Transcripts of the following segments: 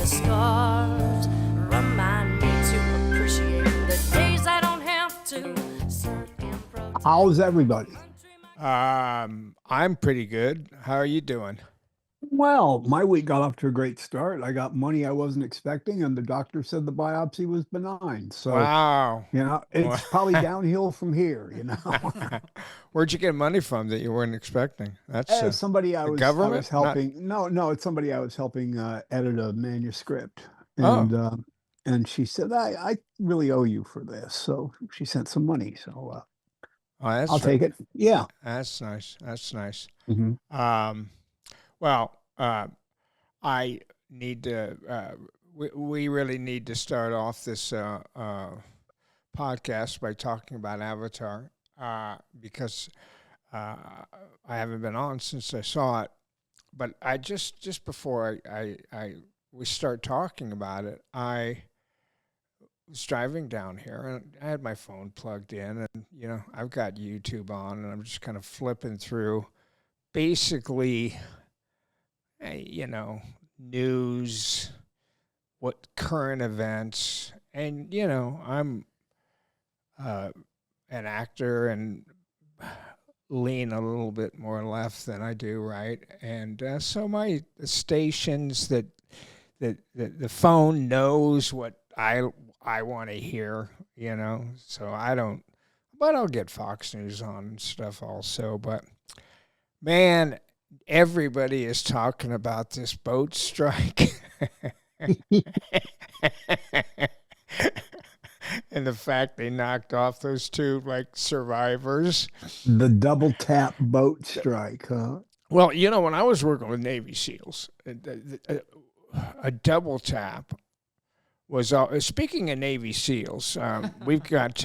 the scars remind me to appreciate the days I don't have to serve and protect. How's everybody? I'm pretty good. How are you doing? Well, my week got off to a great start. I got money I wasn't expecting, and the doctor said the biopsy was benign. So, Wow. it's probably downhill from here, Where'd you get money from that you weren't expecting? That's somebody I was government? helping. No, it's somebody I was helping edit a manuscript. Oh. And she said, I really owe you for this. So she sent some money. So that's I'll take it. Yeah. That's nice. That's nice. Mm-hmm. Well, I need to. We really need to start off this podcast by talking about Avatar because I haven't been on since I saw it. But I just before we start talking about it, I was driving down here and I had my phone plugged in, and I've got YouTube on, and I'm just kind of flipping through, basically. News, what current events, and I'm an actor and lean a little bit more left than I do right, and so my stations that the phone knows what I want to hear, so I don't, but I'll get Fox News on and stuff also, but man. Everybody is talking about this boat strike and the fact they knocked off those two survivors. The double tap boat strike, huh? Well, when I was working with Navy SEALs, a double tap was speaking of Navy SEAls, we've got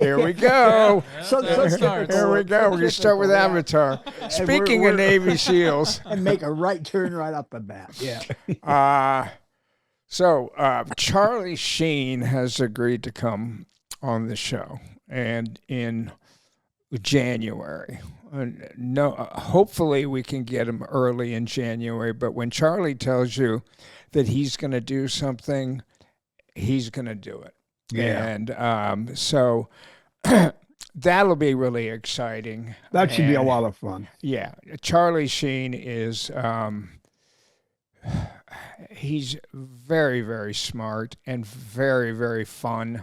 here we go. Here we go. We're gonna start with Avatar. Speaking of Navy SEAls, and make a right turn right up the bat. Yeah. So Charlie Sheen has agreed to come on the show, and in January. No, hopefully we can get him early in January, but when Charlie tells you that he's going to do something, he's going to do it. Yeah. And so that'll be really exciting. That should be a lot of fun. Yeah. Charlie Sheen is, he's very, very smart and very, very fun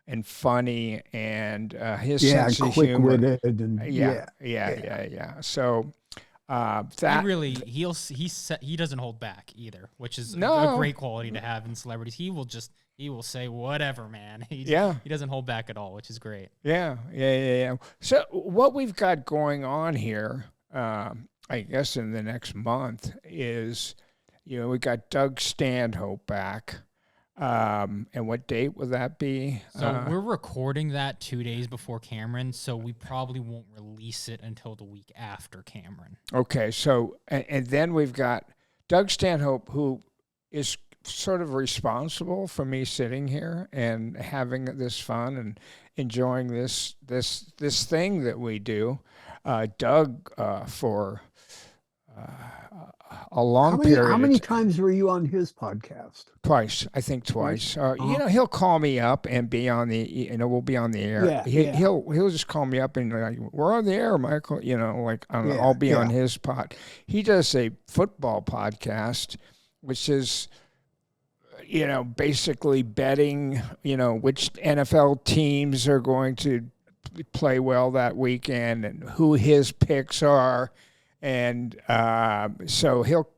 and funny, and his sense of humor. And yeah. So that he doesn't hold back either, which is a great quality to have in celebrities. He will say whatever, man. He doesn't hold back at all, which is great. Yeah. So what we've got going on here, I guess in the next month is, we got Doug Stanhope back. And what date would that be? So we're recording that 2 days before Cameron, so we probably won't release it until the week after Cameron. Okay, so, and then we've got Doug Stanhope, who is sort of responsible for me sitting here and having this fun and enjoying this thing that we do. Doug, for a long period. How many times were you on his podcast? Twice, I think twice. He'll call me up and be on the, we'll be on the air. He'll just call me up and like, we're on the air, Michael. I'll be on his pod. He does a football podcast, which is, basically betting, which NFL teams are going to play well that weekend and who his picks are. And so he'll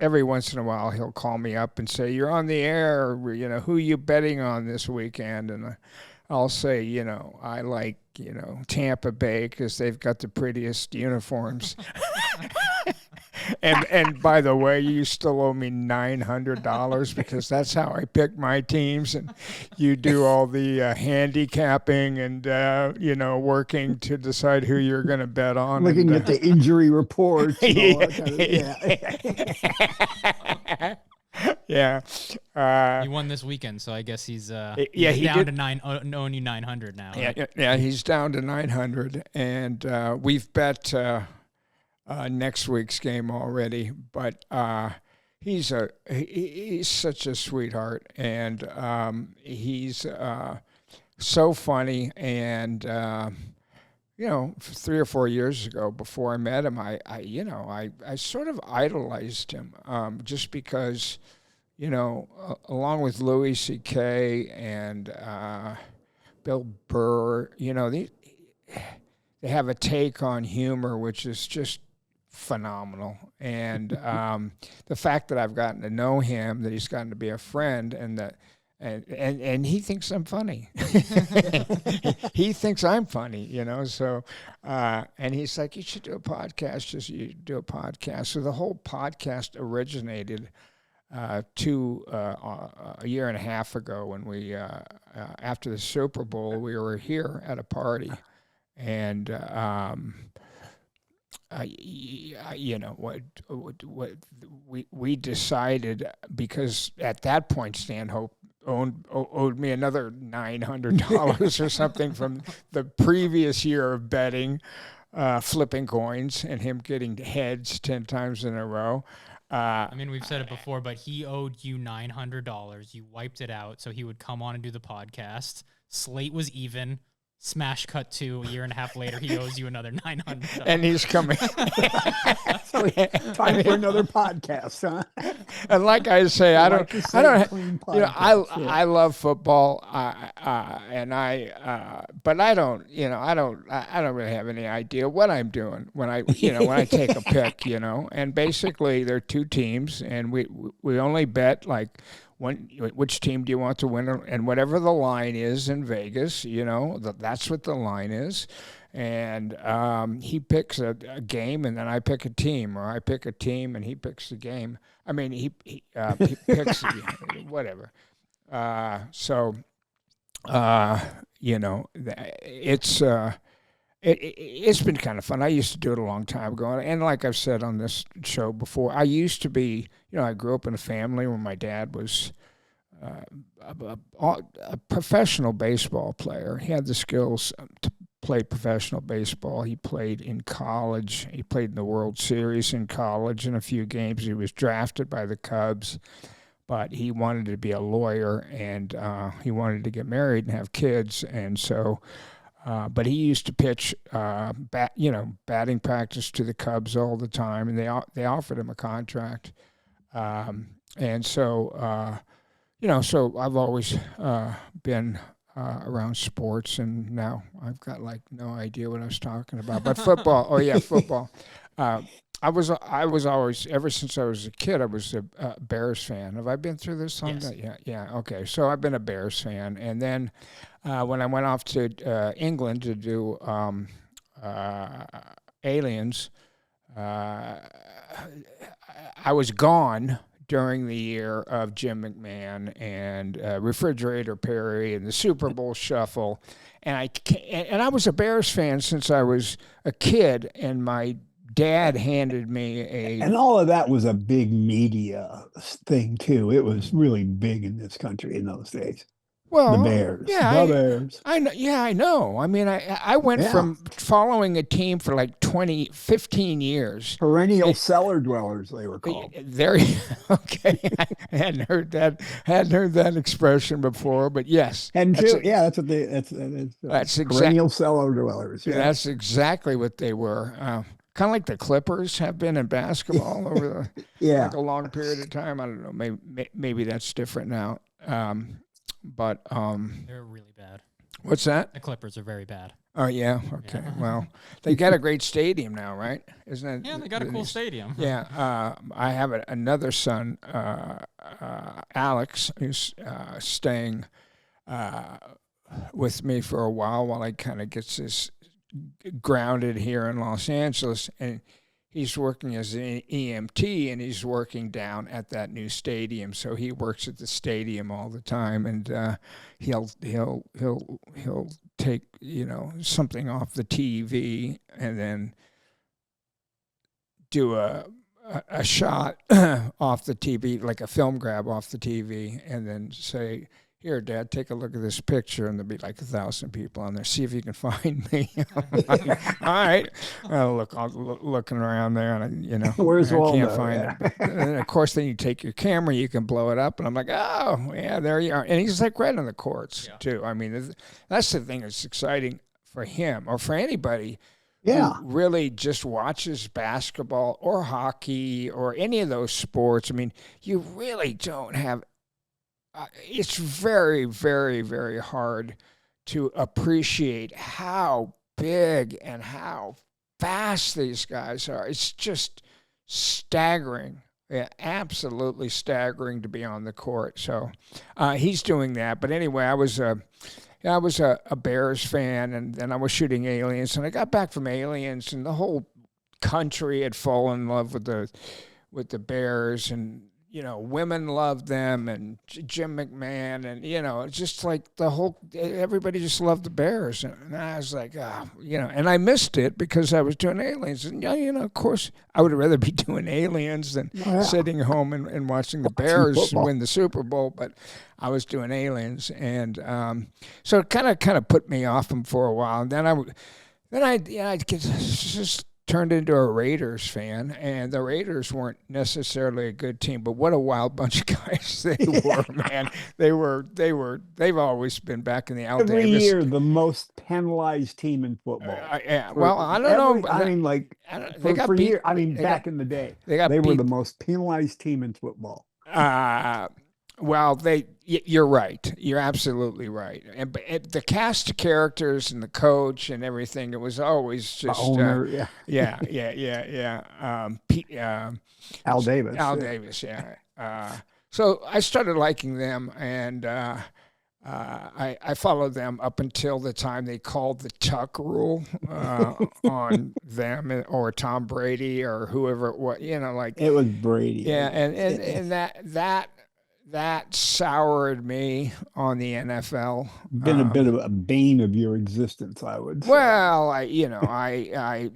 every once in a while he'll call me up and say, you're on the air, who you betting on this weekend? And I'll say, I like, Tampa Bay because they've got the prettiest uniforms. And by the way, you still owe me $900 because that's how I pick my teams. And you do all the handicapping and, working to decide who you're going to bet on. Looking at the injury reports. And all that kind of, Yeah. He won this weekend, so I guess he's down to only 900 now. Yeah, he's down to 900, and we've bet next week's game already. But he's such a sweetheart, and he's so funny. And 3 or 4 years ago, before I met him, I sort of idolized him, just because, along with Louis C.K. and Bill Burr, they have a take on humor which is just phenomenal. And the fact that I've gotten to know him, that he's gotten to be a friend, and that and he thinks I'm funny. He thinks I'm funny, So, and he's like, you should do a podcast. You do a podcast. So the whole podcast originated a year and a half ago when we after the Super Bowl, we were here at a party, and we decided, because at that point Stanhope owed me another $900 or something from the previous year of betting, flipping coins, and him getting heads 10 times in a row. We've said it before, but he owed you $900. You wiped it out so he would come on and do the podcast. Slate was even. Smash cut to a year and a half later, he owes you another $900. And he's coming. Time for another podcast, huh? And like I say, I love football, but I don't really have any idea what I'm doing when I take a pick, And basically, there are two teams, and we only bet like, which team do you want to win? And whatever the line is in Vegas, that's what the line is. And he picks a game, and then I pick a team, or I pick a team, and he picks the game. He picks whatever. It's been kind of fun. I used to do it a long time ago. And like I've said on this show before, I used to be, I grew up in a family where my dad was a professional baseball player. He had the skills to play professional baseball. He played in college. He played in the World Series in college in a few games. He was drafted by the Cubs, but he wanted to be a lawyer, and he wanted to get married and have kids. And so... but he used to pitch, batting practice to the Cubs all the time, and they offered him a contract, and so so I've always been around sports, and now I've got like no idea what I was talking about. But football, football. I was always, ever since I was a kid, I was a Bears fan. Have I been through this? Yes. Yeah. Okay, so I've been a Bears fan, and then when I went off to England to do Aliens, I was gone during the year of Jim McMahon and Refrigerator Perry and the Super Bowl Shuffle, and I was a Bears fan since I was a kid, and my dad handed me and all of that was a big media thing too. It was really big in this country in those days. Well, the Bears. Yeah, the Bears. I know. Yeah, I know. I went from following a team for like 15 years. Perennial cellar dwellers, they were called. Okay. I hadn't heard that expression before, but yes. And that's perennial cellar dwellers. Yeah. That's exactly what they were. Kind of like the Clippers have been in basketball over like a long period of time. I don't know. Maybe that's different now. But they're really bad. What's that? The Clippers are very bad. Oh yeah. Okay. Yeah. Well, they got a great stadium now, right? Isn't it? Yeah, they got a cool stadium. Yeah. I have another son, Alex, who's staying with me for a while he kind of gets his grounded here in Los Angeles, and he's working as an EMT, and he's working down at that new stadium. So he works at the stadium all the time, and he'll take something off the TV and then do a shot off the TV, like a film grab off the TV, and then say, here, Dad, take a look at this picture, and there'll be like 1,000 people on there. See if you can find me. I'm like, all right. Well, looking around there, and Where's I Waldo? can't find Yeah. it. And of course, then you take your camera, you can blow it up, and I'm like, oh, yeah, there you are. And he's like right on the courts too. I mean, that's the thing that's exciting for him or for anybody. Yeah. Who really just watches basketball or hockey or any of those sports. I mean, you really don't have. It's very, very, very hard to appreciate how big and how fast these guys are. It's just staggering. Yeah, absolutely staggering to be on the court. So he's doing that. But anyway, I was a Bears fan, and then I was shooting Aliens, and I got back from Aliens, and the whole country had fallen in love with the Bears, and women loved them, and Jim McMahon, and it's just like everybody just loved the Bears, and I was like, and I missed it because I was doing Aliens, and of course I would rather be doing Aliens than sitting home and watching the Bears win the Super Bowl, but I was doing Aliens, and so it kind of put me off them for a while, and then I just turned into a Raiders fan, and the Raiders weren't necessarily a good team, but what a wild bunch of guys they were, man. They've always been back in the Al Every Davis. year, the most penalized team in football. Well, I don't know. I mean, like, they got for beat. years. I mean, back in the day, they were beat. the most penalized team in football. Well, you're right. You're absolutely right. And the cast of characters and the coach and everything, it was always just owner, yeah. Al Davis. Al Davis, yeah. So I started liking them, and I followed them up until the time they called the Tuck rule on them or Tom Brady or whoever it was. It was Brady. Yeah, and that soured me on the NFL. Been a bit of a bane of your existence, I would say. Well, I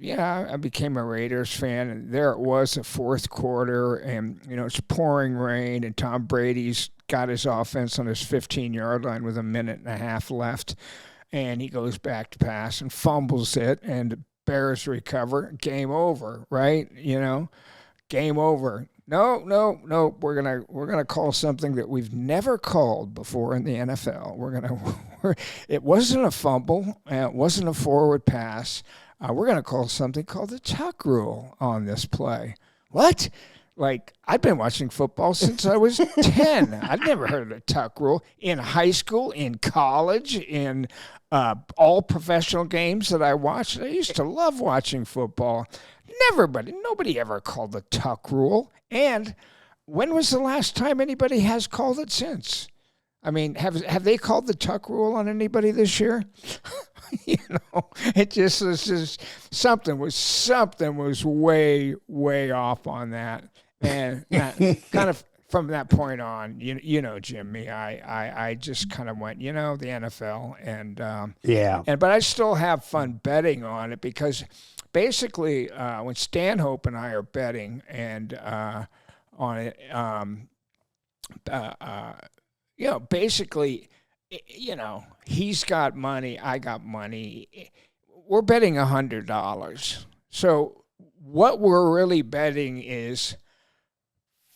became a Raiders fan, and there it was, the fourth quarter, and it's pouring rain, and Tom Brady's got his offense on his 15-yard line with a minute and a half left, and he goes back to pass and fumbles it, and the Bears recover. Game over, right? Game over. No. We're gonna call something that we've never called before in the NFL. It wasn't a fumble, and it wasn't a forward pass. We're gonna call something called the Tuck rule on this play. What? Like, I've been watching football since I was 10. I'd never heard of the Tuck rule. In high school, in college, in all professional games that I watched. I used to love watching football. Nobody ever called the Tuck rule. And when was the last time anybody has called it since? I mean, have they called the Tuck rule on anybody this year? It just was just something was way off on that. And kind of from that point on, Jimmy, I just kind of went, the NFL, and but I still have fun betting on it because basically when Stanhope and I are betting and on it, basically, he's got money, I got money. We're betting $100. So what we're really betting is,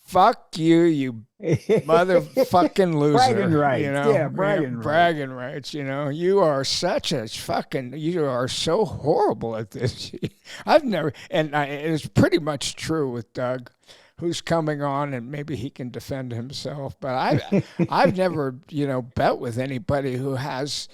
fuck you, you motherfucking loser. Bragging rights. Bragging rights, You are you are so horrible at this. I've never, and it's pretty much true with Doug, who's coming on, and maybe he can defend himself. But I've never, bet with anybody who has,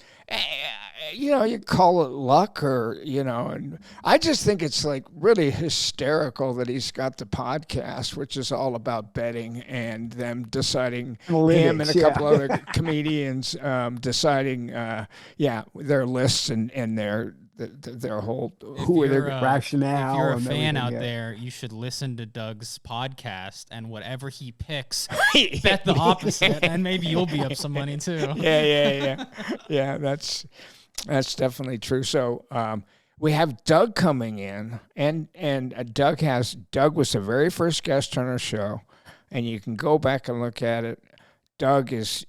you call it luck or, and I just think it's like really hysterical that he's got the podcast, which is all about betting and them deciding, him and a couple other comedians deciding, their lists and their whole rationale. If you're a and fan out yeah. there, you should listen to Doug's podcast, and whatever he picks, bet the opposite, and maybe you'll be up some money too. Yeah. That's definitely true. So we have Doug coming in, and Doug was the very first guest on our show, and you can go back and look at it. Doug is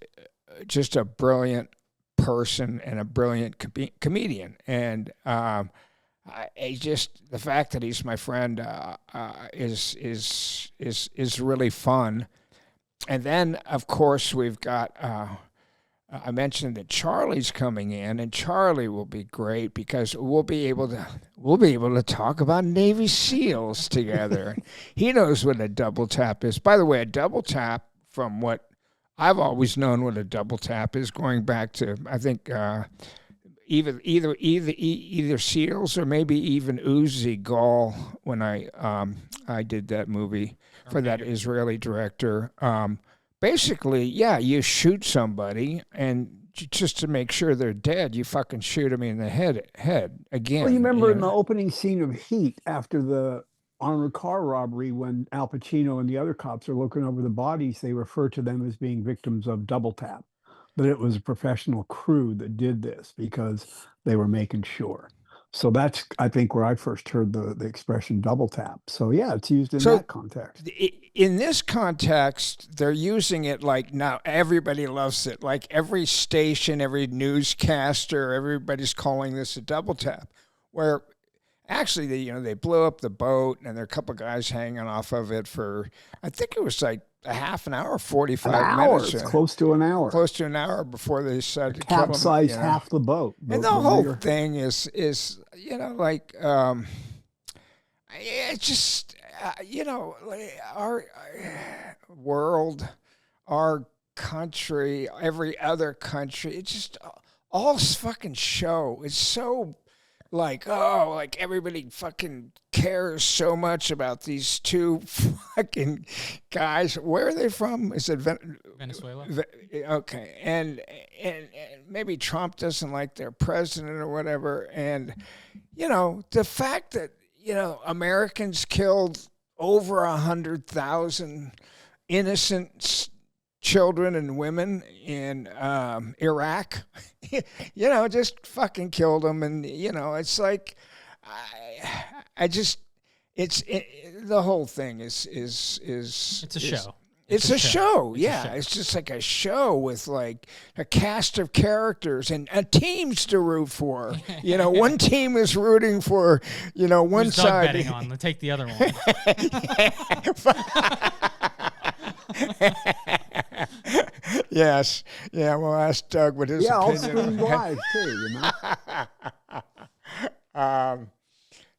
just a brilliant person and a brilliant comedian. And I just, the fact that he's my friend is really fun. And then, of course, we've got. I mentioned that Charlie's coming in, and Charlie will be great because we'll be able to talk about Navy SEALs together. He knows what a double tap is. By the way, a double tap, from what I've always known what a double tap is, going back to I think either SEALs or maybe even Uzi Gall when I did that movie for that Israeli director. Basically, yeah, you shoot somebody, and just to make sure they're dead, you fucking shoot them in the head again. Well, you remember in the opening scene of Heat, after the armored car robbery, when Al Pacino and the other cops are looking over the bodies, they refer to them as being victims of double tap. But it was a professional crew that did this because they were making sure. So that's, I think, where I first heard the expression double tap. So yeah, it's used in that context. In this context, they're using it like now everybody loves it. Like every station, every newscaster, everybody's calling this a double tap. Where actually, they blew up the boat, and there are a couple guys hanging off of it for, I think it was like a half an hour, 45 minutes. It's close to an hour. Close to an hour before they decided to kill him. Capsize half the boat. And the whole thing is like, it's just, our world, our country, every other country, it's just all fucking show. It's so like everybody fucking cares so much about these two fucking guys. Where are they from? Is it Venezuela? Okay. And maybe Trump doesn't like their president or whatever. And, the fact that, Americans killed over 100,000 innocent children and women in Iraq, just fucking killed them. And, it's like, the whole thing is It's a show. It's a show. Yeah. It's just like a show with like a cast of characters and teams to root for. One team is rooting for, one Who's side. Doug betting on? Let's take the other one. Yes. Yeah, we'll ask Doug what his I'll opinion stream live too,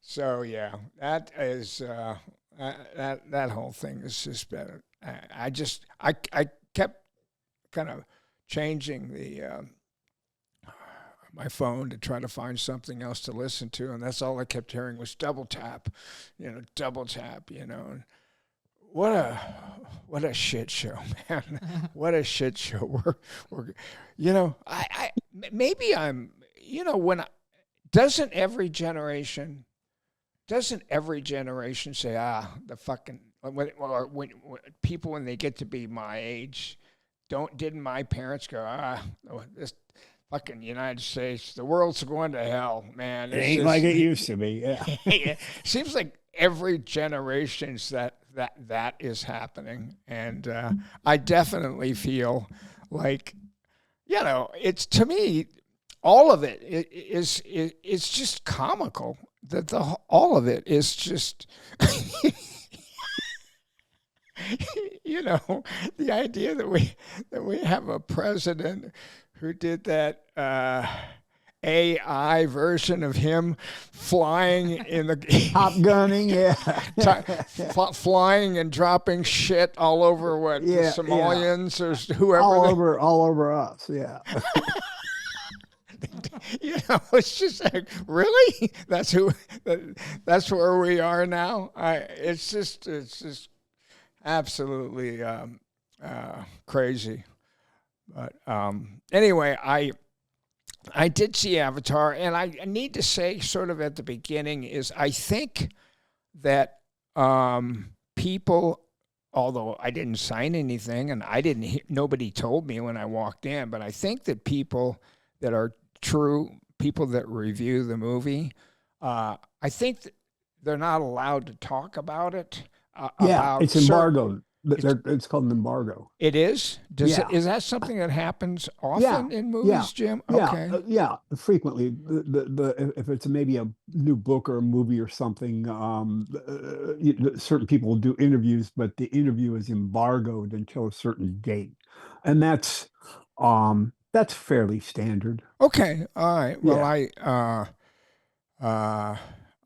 So yeah, that is that whole thing is just better. I kept kind of changing the my phone to try to find something else to listen to, and that's all I kept hearing was double tap, double tap, And what a shit show, man! What a shit show. We're I maybe I'm when doesn't every generation say the fucking when people when they get to be my age didn't my parents go this fucking United States, the world's going to hell, man. It ain't like it used to be. Yeah. Seems like every generation's that is happening, and I definitely feel like it's, to me, all of it is it's just comical. That all of it is just the idea that we have a president who did that AI version of him flying in the Top gunning, yeah. Flying and dropping shit all over the Somalians or whoever. All over us, yeah. It's just like, really? That's where we are now. It's just absolutely crazy. But anyway, I did see Avatar, and I need to say, sort of at the beginning, is I think that people, although I didn't sign anything, and nobody told me when I walked in, but I think that people that are true people that review the movie, I think that they're not allowed to talk about it. It's embargoed. It's called an embargo. It is? Yeah. Is that something that happens often in movies, Yeah. Jim? Yeah, Okay. frequently. If it's maybe a new book or a movie or something, certain people will do interviews, but the interview is embargoed until a certain date, and that's fairly standard. Okay. All right. Well, Yeah.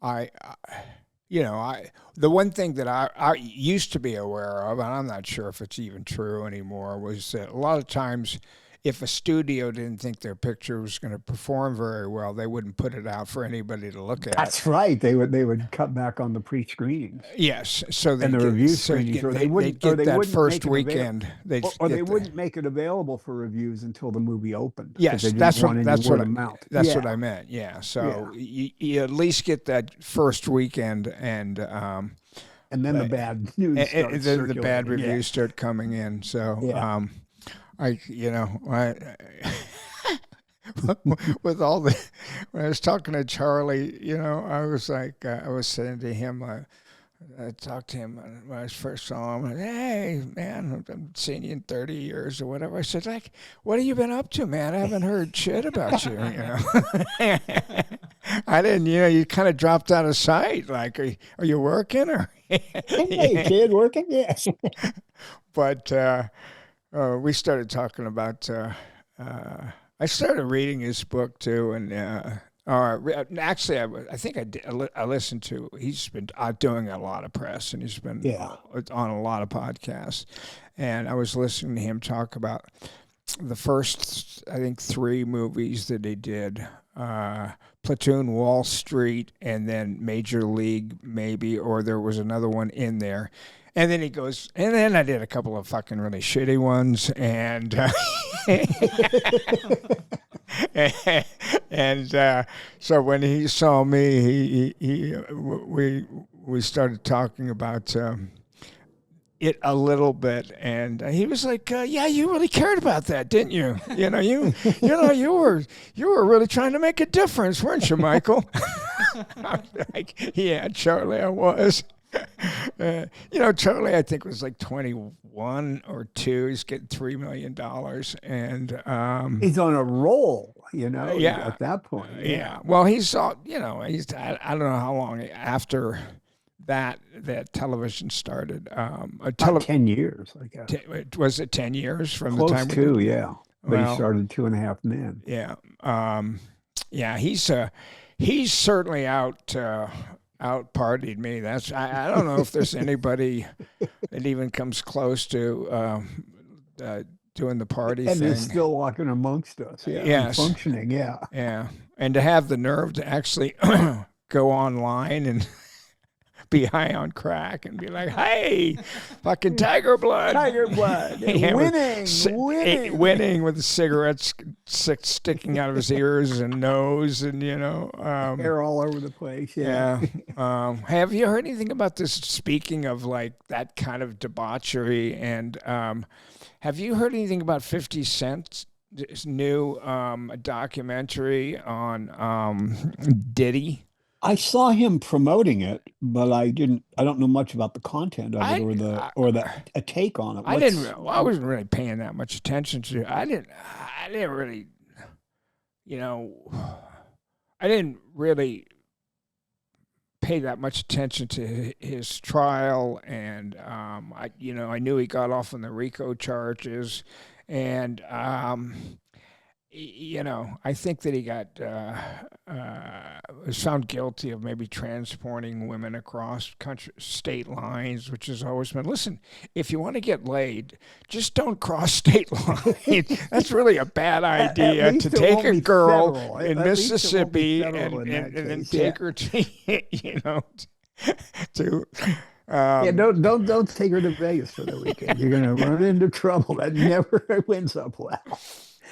I the one thing that I used to be aware of, and I'm not sure if it's even true anymore, was that a lot of times if a studio didn't think their picture was going to perform very well, they wouldn't put it out for anybody to look at. That's right. They would cut back on the pre-screenings. Yes, so they And the get, review so screenings, or they'd they wouldn't get or they that wouldn't first make it available, weekend. They'd or get they the- wouldn't make it available for reviews until the movie opened. 'cause Yes, they didn't that's want what any that's word what of mouth. that's Yeah. what I meant. Yeah, so you at least get that first weekend, and And then the bad news starts then the bad circulating. reviews start coming in. So Yeah. I with all the when I was talking to Charlie, I was like I was saying to him. I talked to him when I first saw him. Hey, man, I've seen you in 30 years or whatever. I said, like, what have you been up to, man? I haven't heard shit about you, I didn't, you kind of dropped out of sight. Like, are you working? Or Hey, kid, working? Yes. But we started talking about, I started reading his book, too, and actually, I think I listened to. He's been doing a lot of press, and he's been on a lot of podcasts. And I was listening to him talk about the first, I think, 3 movies that he did: Platoon, Wall Street, and then Major League, maybe, or there was another one in there. And then he goes, and then I did a couple of fucking really shitty ones, and so when he saw me, we started talking about it a little bit, and he was like, "Yeah, you really cared about that, didn't you? You were really trying to make a difference, weren't you, Michael?" I was like, "Yeah, Charlie, I was." Charlie, I think, was like 21 or 2. He's getting $3 million, and He's on a roll, yeah, at that point. Yeah. Well, he's I don't know how long after that television started. 10 years, I guess. Was it 10 years from Close the time? to, yeah. But Well, he started 2.5 Men. Yeah. Yeah. He's certainly out partied me. I don't know if there's anybody that even comes close to doing the party And thing. is still walking amongst us. Yeah. Yes. And functioning. Yeah. Yeah. And to have the nerve to actually go online and be high on crack and be like, "Hey, fucking Tiger Blood." Tiger Blood. Yeah, winning. with the cigarettes sticking out of his ears and nose, and hair all over the place. Yeah. Have you heard anything about this? Speaking of like that kind of debauchery, and have you heard anything about 50 Cent's new documentary on Diddy? I saw him promoting it, but I don't know much about the content of it or a take on it. I wasn't really paying that much attention to it. I didn't really, I didn't really pay that much attention to his trial, and I knew he got off on the RICO charges, and I think that he was found guilty of maybe transporting women across state lines, which has always been, listen, if you want to get laid, just don't cross state lines. That's really a bad idea to take a girl in Mississippi and then take her to, to. Don't take her to Vegas for the weekend. You're going to run into trouble. That never ends up well.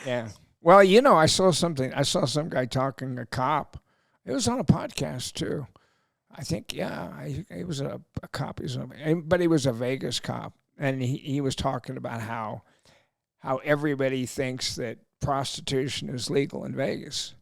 Yeah. Well, I saw something. I saw some guy talking, a cop. It was on a podcast too. I think, he was a cop. But he was a Vegas cop, and he was talking about how everybody thinks that prostitution is legal in Vegas,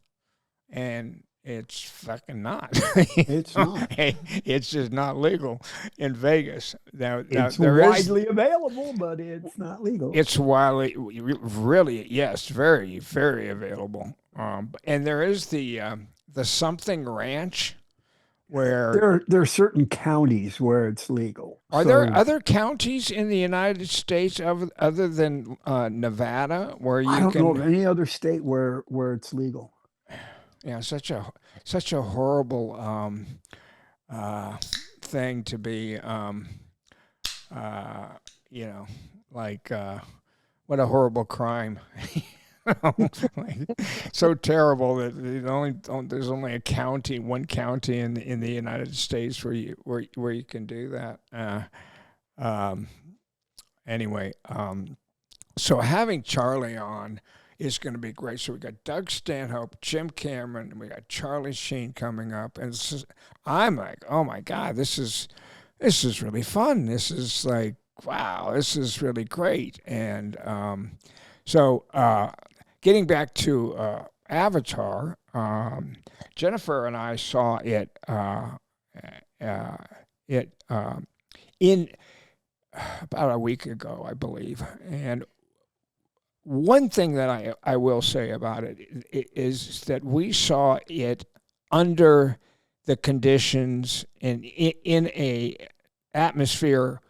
and It's fucking not. It's not. It's just not legal in Vegas. Now It's there is. widely available, but it's not legal. It's widely, really, yes, very, very available. And there is the something ranch where There are certain counties where it's legal. are there other counties in the United States other than Nevada where you I don't can? know of any other state where it's legal. Yeah, such a horrible thing to be. Like what a horrible crime. Like, so terrible that there's only one county in the United States where you can do that. Anyway, so having Charlie on is going to be great. So we got Doug Stanhope, Jim Cameron, and we got Charlie Sheen coming up, and I'm like, oh my God, this is really fun. This is like, wow, this is really great. And so getting back to Avatar, Jennifer and I saw it in about a week ago, I believe. And one thing that I will say about it is that we saw it under the conditions and in a atmosphere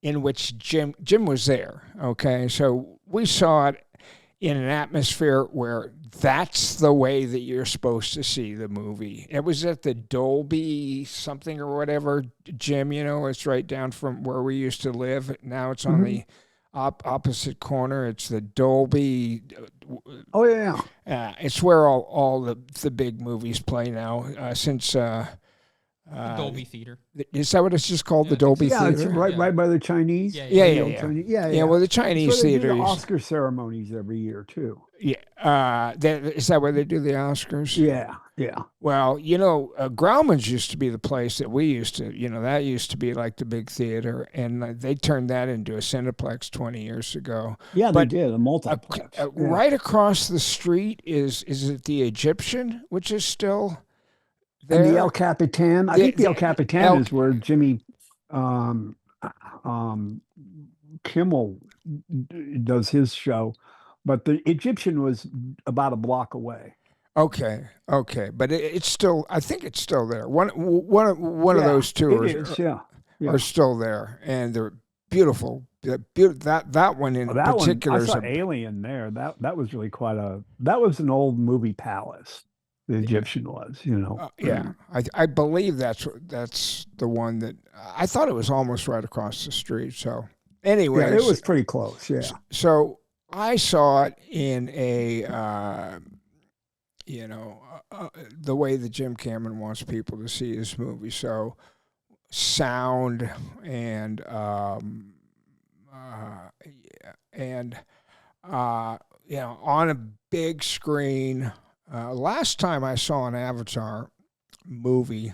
in which Jim was there. Okay, so we saw it in an atmosphere where that's the way that you're supposed to see the movie. It was at the Dolby something or whatever, Jim. You know, it's right down from where we used to live. Now it's on the opposite corner. It's the Dolby. Oh yeah. It's where all the big movies play now. Since Dolby Theater. Is that what it's just called? The Dolby Yeah, it's Theater. right by the Chinese. Yeah. Yeah, well, the Chinese It's where they do theater. the Oscar ceremonies every year too. Yeah. Is that where they do the Oscars? Yeah. Well, Grauman's used to be the place that we used to, that used to be like the big theater, and they turned that into a Cineplex 20 years ago. Yeah, But, they did a multiplex. Yeah. Right across the street is it the Egyptian, which is still there? And the El Capitan. I think the El Capitan is where Jimmy Kimmel does his show, but the Egyptian was about a block away. Okay, but it's still. I think it's still there. One of those two are still there, and they're beautiful. That one in particular. I saw Alien there. That was really that was an old movie palace. The Egyptian was, Yeah, I believe that's the one that I thought it was almost right across the street. So anyway, it was pretty close. Yeah. So I saw it in a. The way that Jim Cameron wants people to see his movie. So sound and on a big screen. Last time I saw an Avatar movie,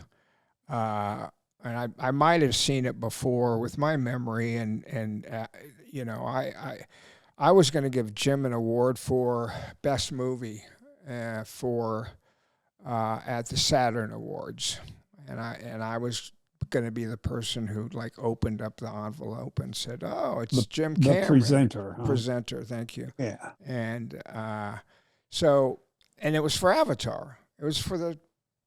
and I might have seen it before with my memory, and I was going to give Jim an award for best movie. For at the Saturn Awards, and I was going to be the person who opened up the envelope and said, "Oh, it's Jim Cameron, the presenter." Presenter, thank you. Yeah, and it was for Avatar. It was for the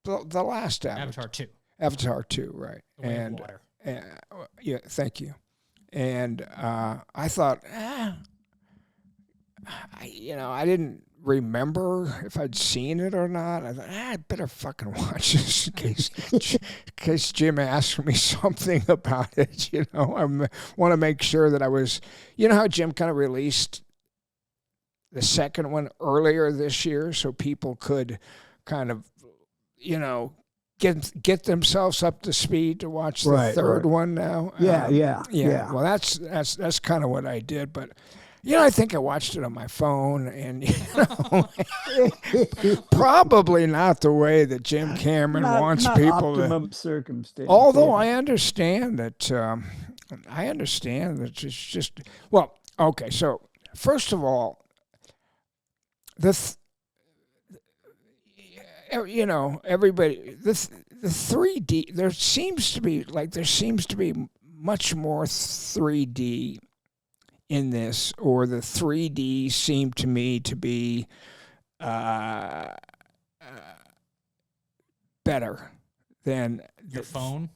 last Avatar 2. Avatar 2, right? The Way of Water. Yeah, thank you. And I thought, I didn't remember if I'd seen it or not. I thought, I better fucking watch this in case Jim asked me something about it. I want to make sure that I was. You know how Jim kind of released the second one earlier this year, so people could kind of, get themselves up to speed to watch the third one now. Yeah. Well, that's kind of what I did, but. I think I watched it on my phone, and probably not the way that Jim Cameron wants people optimum circumstance. Although I understand that it's just okay. So first of all, everybody, the 3D, there seems to be much more 3D in this, or the 3D seemed to me to be better than Your phone?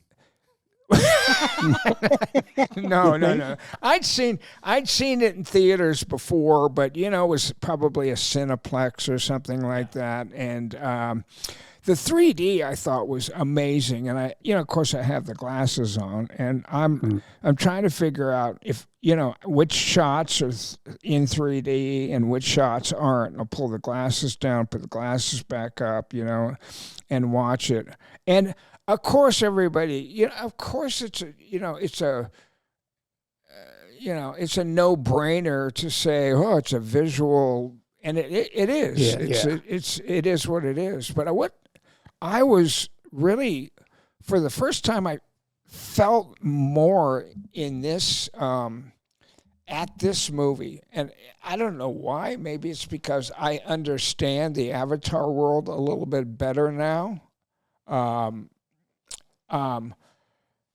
No. I'd seen it in theaters before, but it was probably a Cineplex or something like that. And the 3D I thought was amazing. And I, of course, I have the glasses on, and I'm trying to figure out if which shots are in 3D and which shots aren't. I'll pull the glasses down, put the glasses back up, and watch it. And of course, everybody, of course, it's a no-brainer to say, oh, it's a visual, and it is. Yeah, It is what it is. But what I was really, for the first time, I felt more in this at this movie, and I don't know why. Maybe it's because I understand the Avatar world a little bit better now.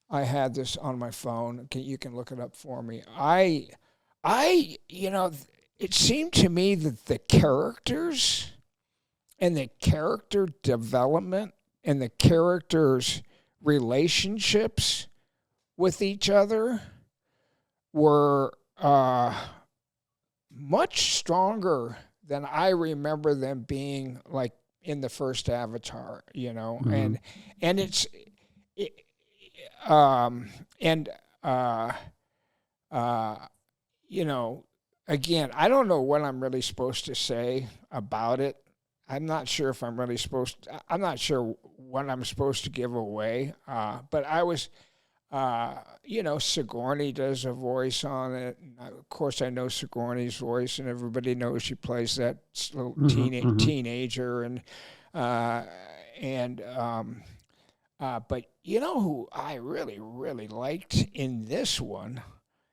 I had this on my phone. You can look it up for me. It seemed to me that the characters and the character development and the characters' relationships with each other were much stronger than I remember them being, like, in the first Avatar, and it's again, I don't know what I'm really supposed to say about it. I'm not sure if I'm really I'm not sure what I'm supposed to give away. But I was, Sigourney does a voice on it. And of course, I know Sigourney's voice, and everybody knows she plays that little teenager. But who I really, really liked in this one,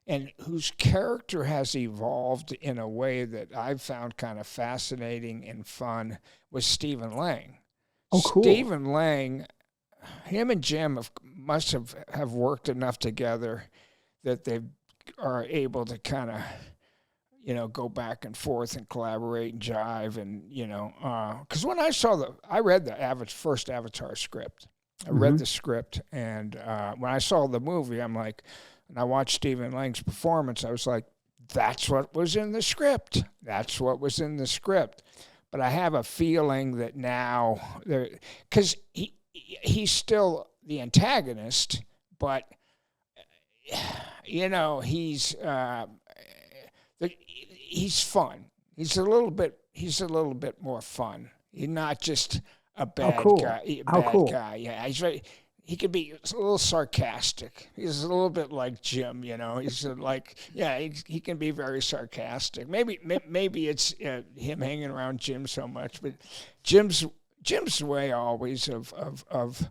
and whose character has evolved in a way that I've found kind of fascinating and fun, was Stephen Lang. Oh, cool. Stephen Lang, him and Jim must have worked enough together that they are able to kind of, go back and forth and collaborate and jive, and, because when I read the first Avatar script. I read the script, and when I saw the movie, I'm like, and I watched Stephen Lang's performance, I was like, that's what was in the script. That's what was in the script. But I have a feeling that now, because he's still the antagonist, but, he's fun. He's a little bit more fun. He's not just a bad guy. Guy. Yeah, he's right. He could be a little sarcastic. He's a little bit like Jim, He's like, he can be very sarcastic. Maybe it's him hanging around Jim so much, but Jim's way always of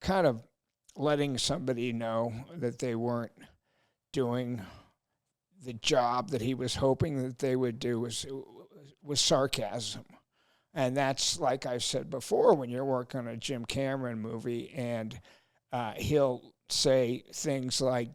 kind of letting somebody know that they weren't doing the job that he was hoping that they would do was sarcasm. And that's, like I've said before, when you're working on a Jim Cameron movie, and he'll say things like,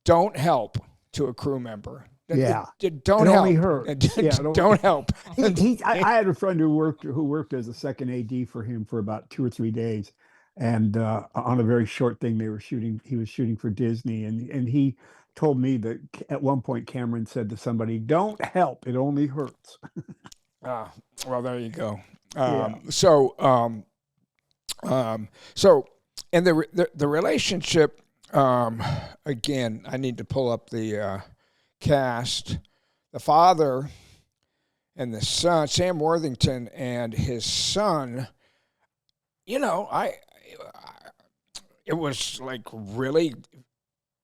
don't help, to a crew member. Yeah. Don't it help. Only hurt. Yeah, don't help. I had a friend who worked as a second AD for him for about 2 or 3 days. And on a very short thing he was shooting for Disney. And he told me that at one point Cameron said to somebody, don't help, it only hurts. Well, there you go. Yeah. So, and the relationship, again, I need to pull up the cast. The father and the son, Sam Worthington and his son. It was like really.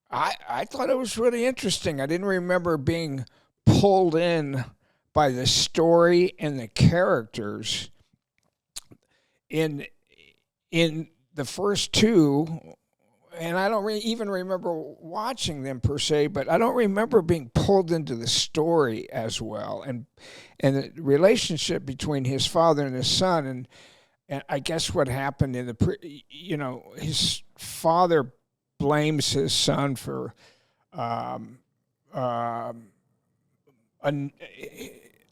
I thought it was really interesting. I didn't remember being pulled in by the story and the characters in the first two, and I don't even remember watching them per se, but I don't remember being pulled into the story as well, and the relationship between his father and his son, and I guess what happened in his father blames his son for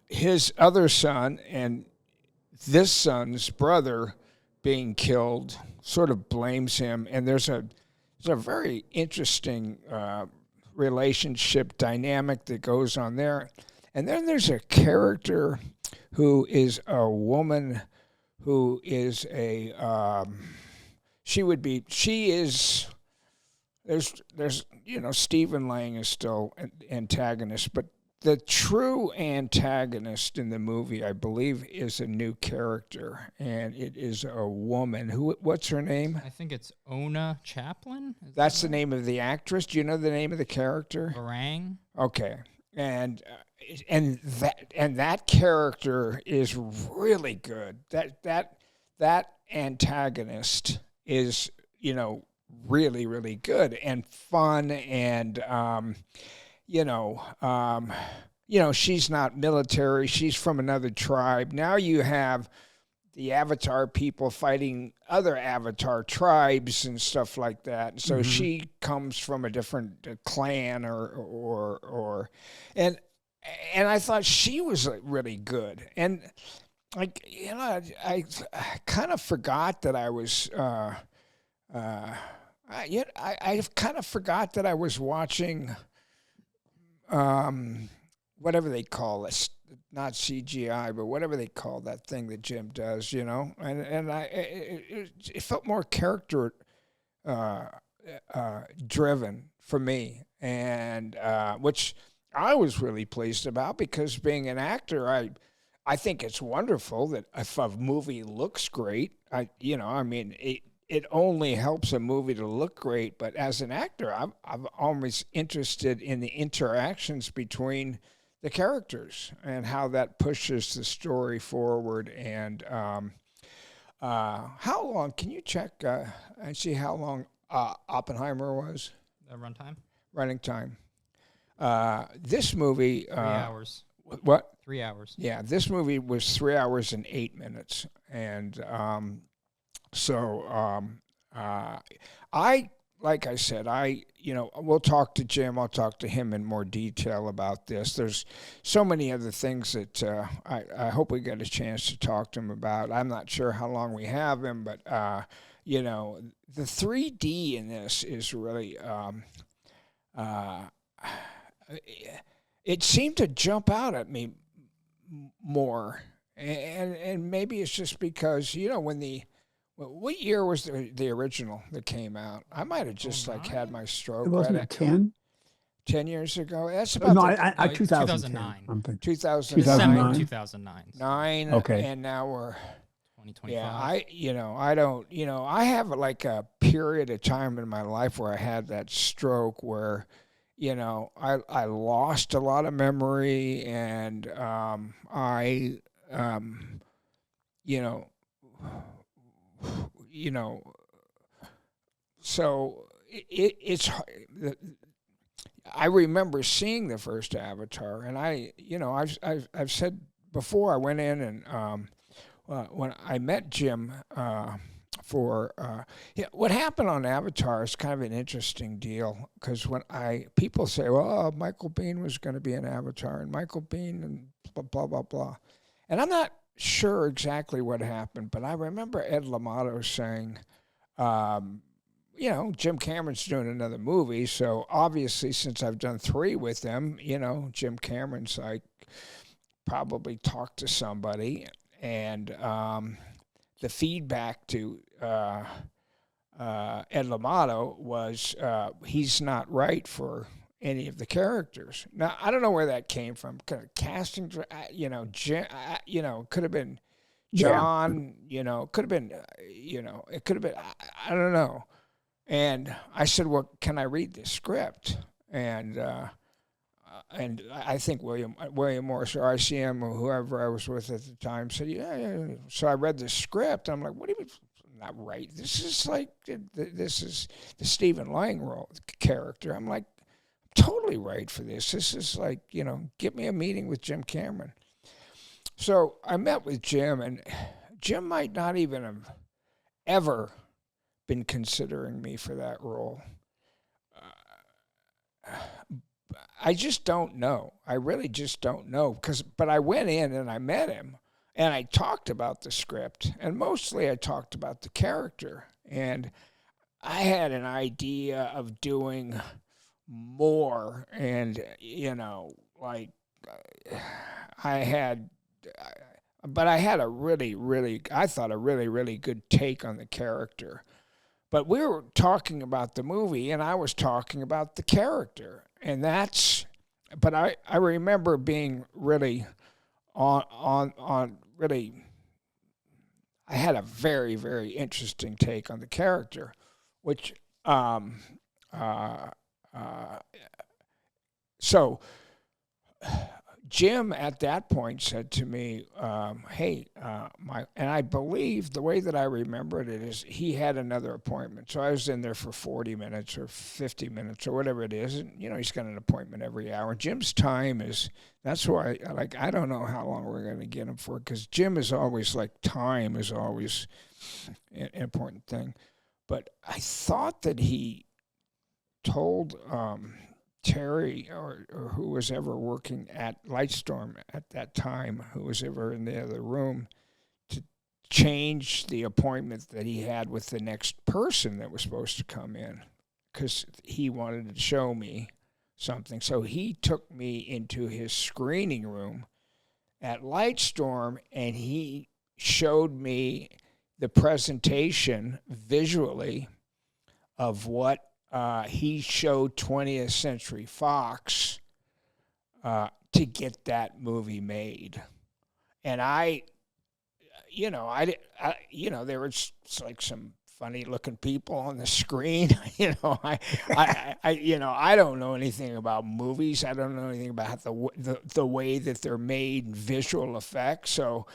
his other son and this son's brother being killed, sort of blames him, and there's a very interesting relationship dynamic that goes on there. And then there's a character who is a woman who is there's Stephen Lang is still an antagonist, but the true antagonist in the movie, I believe, is a new character, and it is a woman. What's her name? I think it's Ona Chaplin. That's the name of the actress. Do you know the name of the character? Barang. Okay, and that character is really good. That antagonist is really, really good and fun, and she's not military. She's from another tribe. Now you have the Avatar people fighting other Avatar tribes and stuff like that. So she comes from a different clan and I thought she was really good. And I kind of forgot that I was I kind of forgot that I was watching whatever they call it, not CGI, but whatever they call that thing that Jim does, and it felt more character driven for me, and which I was really pleased about, because being an actor, I think it's wonderful that if a movie looks great, it only helps a movie to look great, but as an actor, I'm always interested in the interactions between the characters and how that pushes the story forward. And how long, can you check and see how long Oppenheimer was? Runtime? Running time. This movie... 3 hours. What? 3 hours. Yeah, this movie was 3 hours and 8 minutes. And... like I said, we'll talk to Jim. I'll talk to him in more detail about this. There's so many other things that I hope we get a chance to talk to him about. I'm not sure how long we have him, but, the 3D in this is really, it seemed to jump out at me more. And maybe it's just because, what year was the original that came out? I might have just had my stroke. It wasn't at 10? 10 years ago? That's about No, the, 2009. I'm thinking. 2009. December 2009. 9. Okay. And now we're... 2025. Yeah, I have like a period of time in my life where I had that stroke where, I lost a lot of memory, and so it's. I remember seeing the first Avatar, and I've said before, I went in and when I met Jim what happened on Avatar is kind of an interesting deal, because when people say, well, Michael Biehn was going to be an Avatar, and Michael Biehn and blah blah blah, and I'm not sure exactly what happened, but I remember Ed L'Amato saying, Jim Cameron's doing another movie, so obviously since I've done 3 with them, Jim Cameron's probably talked to somebody, and the feedback to Ed L'Amato was he's not right for any of the characters. Now, I don't know where that came from. Kind of casting, could have been John, could have been, it could have been, I don't know. And I said, well, can I read the script? And I think William Morris or ICM or whoever I was with at the time said, yeah. So I read the script. I'm like, what do you mean? Not right. This is the Stephen Lang character. I'm like, totally right for this. This is like, get me a meeting with Jim Cameron. So I met with Jim, and Jim might not even have ever been considering me for that role. I just don't know. I really just don't know. But I went in and I met him and I talked about the script, and mostly I talked about the character. And I had an idea of doing more, and I had a really good take on the character. But we were talking about the movie, and I was talking about the character, and but I remember being really really. I had a very, very interesting take on the character, which so Jim at that point said to me, hey, and I believe the way that I remembered it is he had another appointment. So I was in there for 40 minutes or 50 minutes or whatever it is. And, he's got an appointment every hour. Jim's time that's why I don't know how long we're going to get him for, because Jim is always time is always an important thing. But I thought that he told Terry or who was ever working at Lightstorm at that time, who was ever in the other room, to change the appointment that he had with the next person that was supposed to come in, because he wanted to show me something. So he took me into his screening room at Lightstorm, and he showed me the presentation visually of what he showed 20th Century Fox to get that movie made. And there was some funny looking people on the screen. I don't know anything about movies. I don't know anything about the way that they're made, visual effects. So,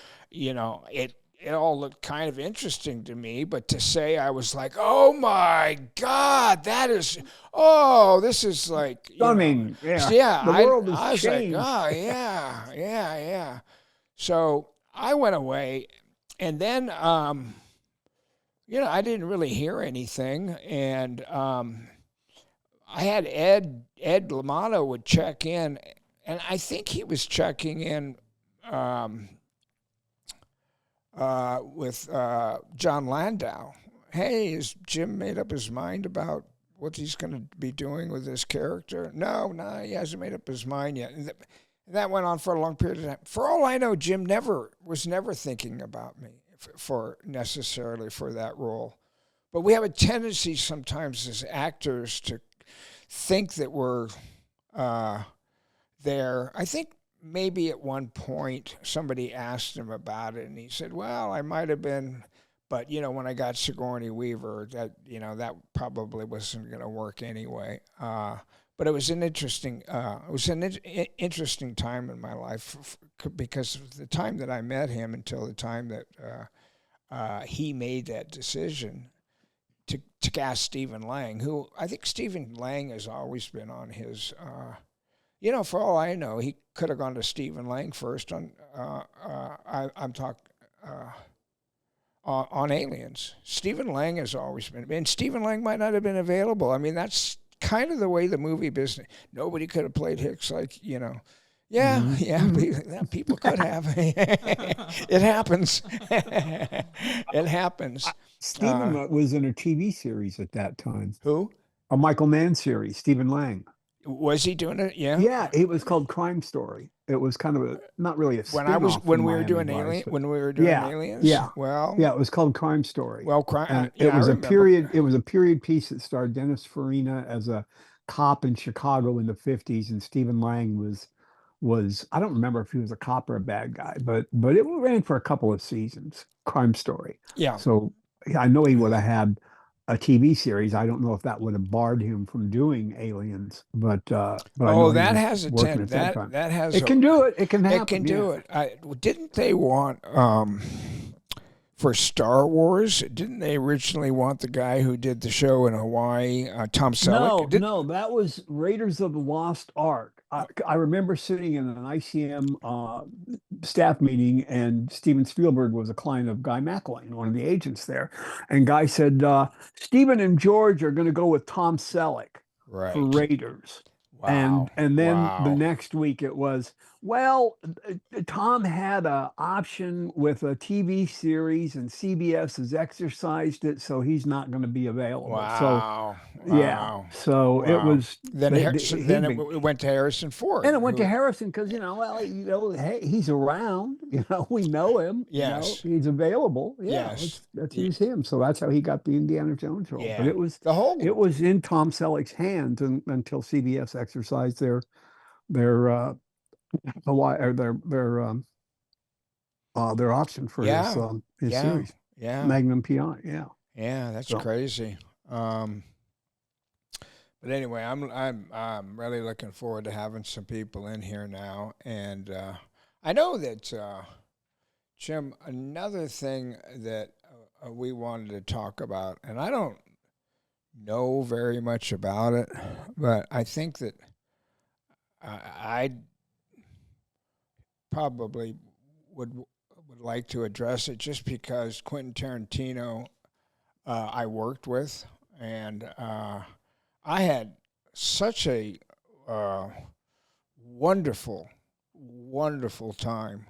it all looked kind of interesting to me, but to say I was like, oh my God, this is like stunning. Yeah, the world has I was changed. like, oh yeah. So I went away, and then I didn't really hear anything, and I had Ed L'Amato would check in, and I think he was checking in with John Landau. Hey, has Jim made up his mind about what he's going to be doing with this character? No, he hasn't made up his mind yet. And that went on for a long period of time. For all I know, Jim was never thinking about me necessarily for that role. But we have a tendency sometimes as actors to think that we're there. I think maybe at one point somebody asked him about it, and he said, well, I might have been, but, when I got Sigourney Weaver, that probably wasn't going to work anyway. But it was an interesting interesting time in my life, because of the time that I met him until the time that he made that decision to cast Stephen Lang, who I think Stephen Lang has always been on his... for all I know, he could have gone to Stephen Lang first on Aliens. Stephen Lang has always been, and Stephen Lang might not have been available. I mean, that's kind of the way the movie business. Nobody could have played Hicks like. People could have. It happens. It happens. Stephen was in a TV series at that time. Who? A Michael Mann series, Stephen Lang. Was he doing it? Yeah. Yeah, it was called Crime Story. It was kind of not really a spin-off when we were doing Aliens. Yeah. Well. Yeah, it was called Crime Story. Well, it was a period. It was a period piece that starred Dennis Farina as a cop in Chicago in the 50s, and Stephen Lang was I don't remember if he was a cop or a bad guy, but it ran for a couple of seasons. Crime Story. Yeah. So I know he would have had a TV series. I don't know if that would have barred him from doing Aliens, but I know that has a that has it can do it. It can happen. It can do it. Didn't they want for Star Wars? Didn't they originally want the guy who did the show in Hawaii, Tom Selleck? No, that was Raiders of the Lost Ark. I remember sitting in an ICM staff meeting, and Steven Spielberg was a client of Guy McElwain, one of the agents there. And Guy said, Steven and George are going to go with Tom Selleck Right. for Raiders. Wow. And then the Wow. next week it was, well, Tom had an option with a TV series and CBS has exercised it, so he's not going to be available. Wow. So, yeah. Wow. So it Wow. was. Then, they- then he'd it went to Harrison Ford. and it went to who- Harrison because, hey, he's around. We know him. Yes. He's available. Yeah, Yes. let's use him. So that's how he got the Indiana Jones role. Yeah. But it was The whole in Tom Selleck's hands until CBS exercised their option for Yeah. his Yeah. series, yeah. Magnum PI. Yeah. Yeah, that's So- crazy. But anyway, I'm really looking forward to having some people in here now, and I know that Jim. Another thing that we wanted to talk about, and I don't know very much about it, but I think that I probably would like to address it just because Quentin Tarantino I worked with, and I had such a wonderful time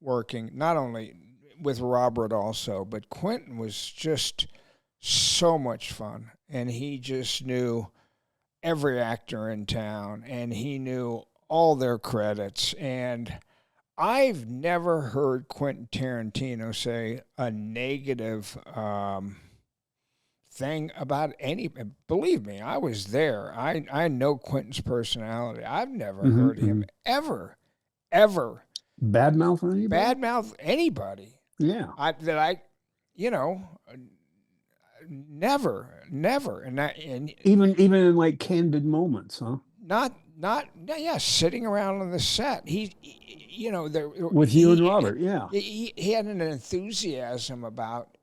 working, not only with Robert also, but Quentin was just so much fun, and he just knew every actor in town, and he knew all their credits, and I've never heard Quentin Tarantino say a negative thing about any. Believe me, I was there. I know Quentin's personality. I've never heard him ever Badmouth anybody? badmouth anybody. Yeah. Never, and Even in like candid moments, huh? sitting around on the set. With you and Robert, yeah. He had an enthusiasm about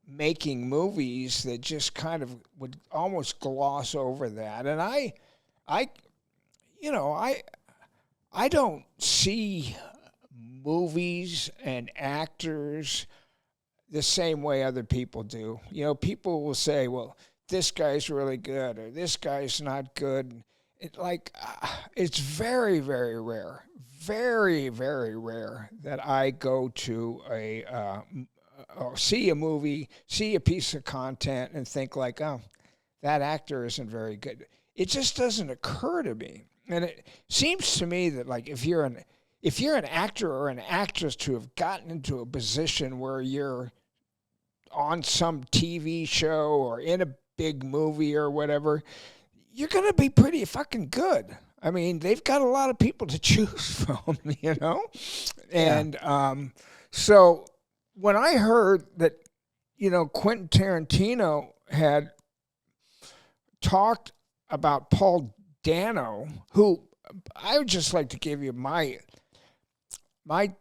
making movies that just kind of would almost gloss over that. And I don't see movies and actors the same way other people do. People will say, well, this guy's really good or this guy's not good. It's very, very rare, very, very rare that I go to see a movie, see a piece of content and think like, oh, that actor isn't very good. It just doesn't occur to me. And it seems to me that like if you're an actor or an actress to have gotten into a position where you're on some TV show or in a big movie or whatever, you're going to be pretty fucking good. I mean, they've got a lot of people to choose from, And so when I heard that, Quentin Tarantino had talked about Paul Dano, who I would just like to give you my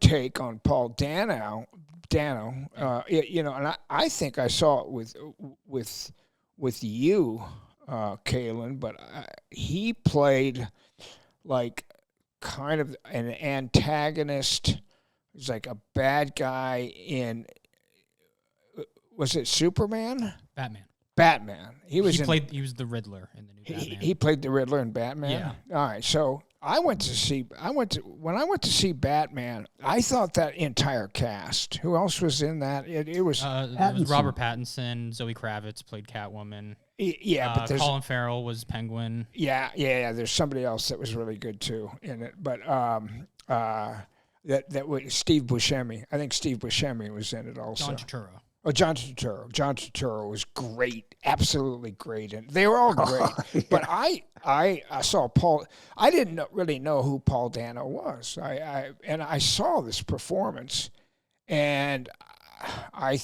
take on Paul Dano, and I think I saw it with you, Kalen, but he played like kind of an antagonist. He's like a bad guy in, was it Superman? Batman. He was the Riddler in the new Batman. He played the Riddler in Batman. Yeah. All right. So when I went to see Batman, I thought that entire cast. Who else was in that? It was Robert Pattinson, Zoe Kravitz played Catwoman. Yeah, but there's Colin Farrell was Penguin. Yeah. There's somebody else that was really good too in it, but that was Steve Buscemi. I think Steve Buscemi was in it also. John Turturro. Oh, John Turturro. John Turturro was great, absolutely great, and they were all great. Yeah. But I saw Paul. I didn't really know who Paul Dano was. I saw this performance, and I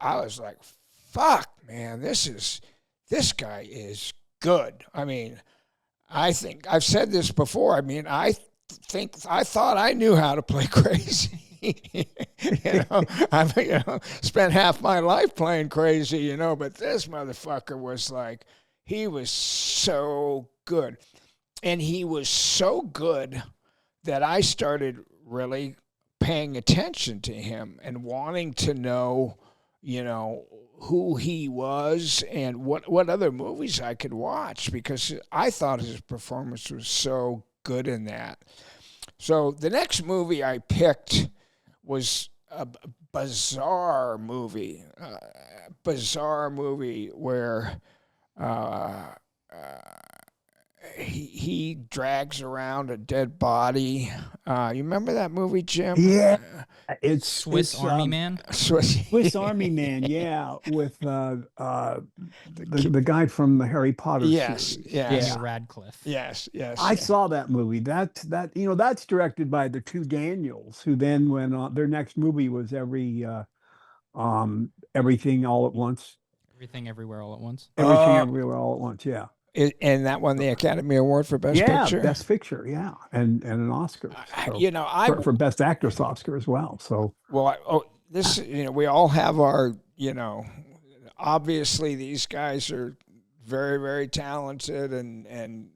was like, "Fuck, man, this guy is good." I mean, I think I've said this before. I mean, I thought I knew how to play crazy. I've spent half my life playing crazy, but this motherfucker was like, he was so good. And he was so good that I started really paying attention to him and wanting to know, who he was and what other movies I could watch, because I thought his performance was so good in that. So the next movie I picked was a bizarre movie where he drags around a dead body. You remember that movie, Jim? Yeah, it's Swiss Army Man. Swiss Army Man, yeah, with the guy from the Harry Potter series. Daniel Radcliffe. Yes. I saw that movie. That's directed by the two Daniels, who then went on. Their next movie was Everything All at Once. Everything Everywhere All at Once. Everything Everywhere All at Once. Yeah. And that won the Academy Award for Best Picture? Yeah, Best Picture, yeah. And an Oscar. So, for Best Actress Oscar as well. So we all have our, obviously these guys are very, very talented and and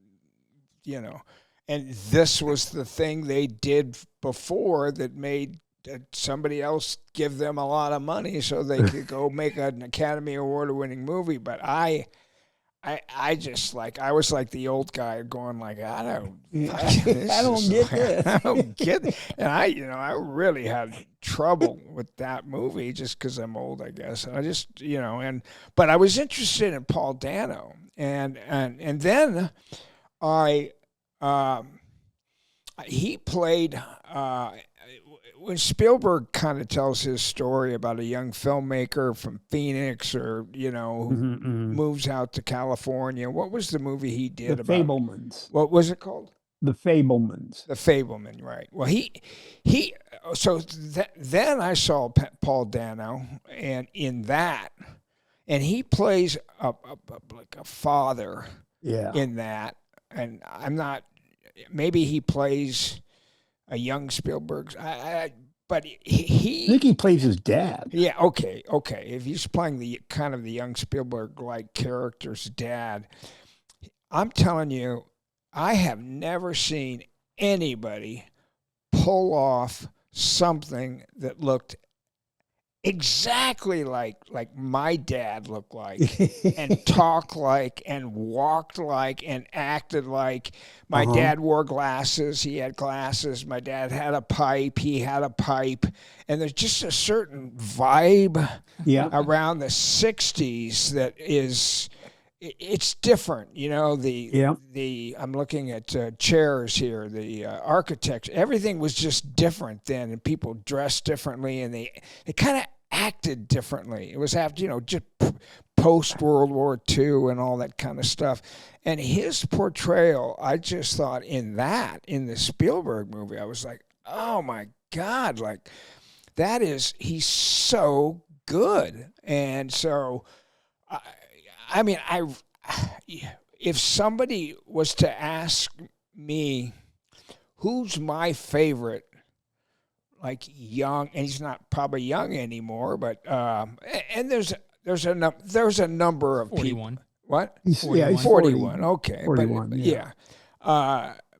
this was the thing they did before that made somebody else give them a lot of money so they could go make an Academy Award winning movie. But I was like the old guy going like, I don't get this. I don't get it. And I really had trouble with that movie just because I'm old, I guess. And I just, but I was interested in Paul Dano. And then he played, when Spielberg kind of tells his story about a young filmmaker from Phoenix who moves out to California. What was the movie he did about? The Fabelmans. What was it called? The Fabelmans. The Fabelman, right. Well, then I saw Paul Dano, and in that, and he plays like a father in that, and maybe he plays a young Spielberg, but I think he plays his dad. Yeah, okay. If he's playing the kind of the young Spielberg-like character's dad, I'm telling you, I have never seen anybody pull off something that looked exactly like my dad looked like and talked like and walked like and acted like. My dad wore glasses. He had glasses. My dad had a pipe. He had a pipe. And there's just a certain vibe around the 60s that is, it's different. I'm looking at chairs here, the architecture, everything was just different then, and people dressed differently, and they kind of acted differently. It was after, just post World War II and all that kind of stuff. And his portrayal, I just thought in the Spielberg movie, I was like, oh my God, like he's so good. And so, if somebody was to ask me, who's my favorite, like young, and he's not probably young anymore, but and there's a number of 41. people. What? He's 41. Okay, 41. But, yeah.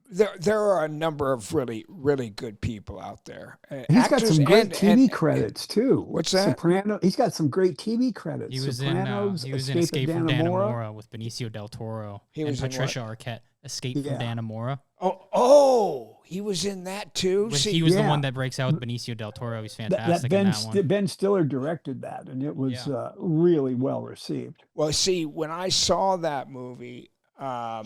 There are a number of really, really good people out there. He's got some great TV credits too. What's that? Soprano. He's got some great TV credits. He was Sopranos, in Escape from Dannemora with Benicio del Toro and Patricia Arquette. Escape from Dannemora. Oh, he was in that too. He was the one that breaks out with Benicio del Toro. He's fantastic in that one. Ben Stiller directed that, and it was really well received. Well, see, when I saw that movie, I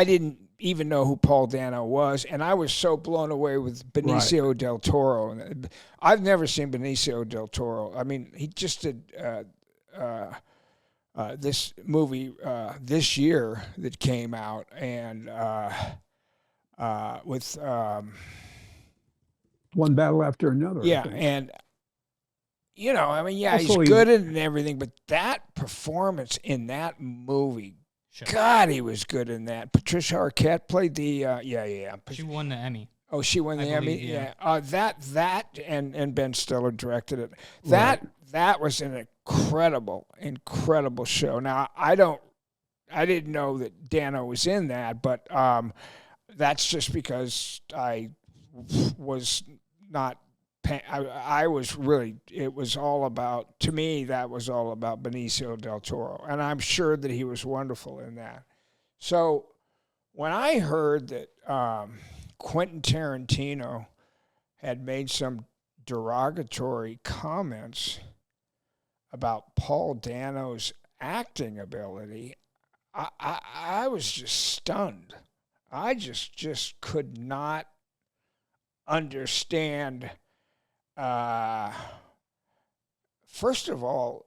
didn't even know who Paul Dano was, and I was so blown away with Benicio del Toro. I've never seen Benicio del Toro. I mean, he just did this movie this year that came out, and with One Battle After Another. Yeah, and he's good in and everything, but that performance in that movie, God, he was good in that. Patricia Arquette played the She won the Emmy. Oh, she won the Emmy. Yeah. That and Ben Stiller directed it. That was an incredible show. Now I don't I didn't know that Dano was in that, but that's just because I was not. I was really. It was all about, to me. That was all about Benicio del Toro, and I'm sure that he was wonderful in that. So when I heard that Quentin Tarantino had made some derogatory comments about Paul Dano's acting ability, I was just stunned. I just could not understand. First of all,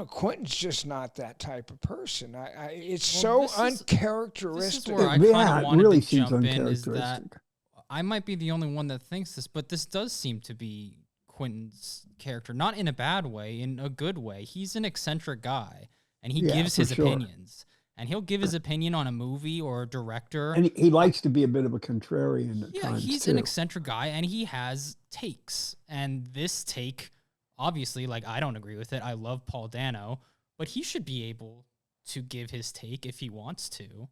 Quentin's just not that type of person. It's Well, so uncharacteristic. This is where I Yeah, kind it of wanted really to seems jump in. Is that uncharacteristic. I might be the only one that thinks this, but this does seem to be Quentin's character, not in a bad way, in a good way. He's an eccentric guy, and he Yeah, gives for his sure. opinions. And he'll give his opinion on a movie or a director. And he likes to be a bit of a contrarian at Yeah, times, he's too. an eccentric guy, and he has takes. And this take, obviously, like, I don't agree with it. I love Paul Dano, but he should be able to give his take if he wants to.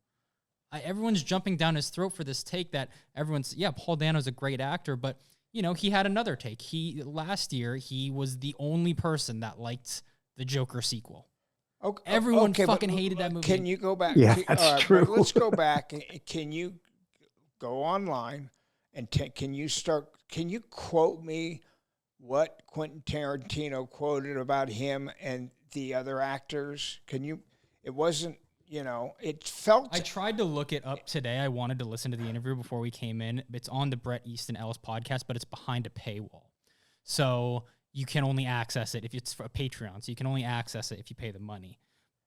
Everyone's jumping down his throat for this take that Paul Dano's a great actor, but, he had another take. Last year, he was the only person that liked the Joker sequel. Everyone fucking hated that movie. Can you go back? Yeah, that's true. Let's go back. Can you go online and can you quote me what Quentin Tarantino quoted about him and the other actors? It wasn't, it felt. I tried to look it up today. I wanted to listen to the interview before we came in. It's on the Bret Easton Ellis podcast, but it's behind a paywall. So you can only access it if it's for a Patreon. So you can only access it if you pay the money.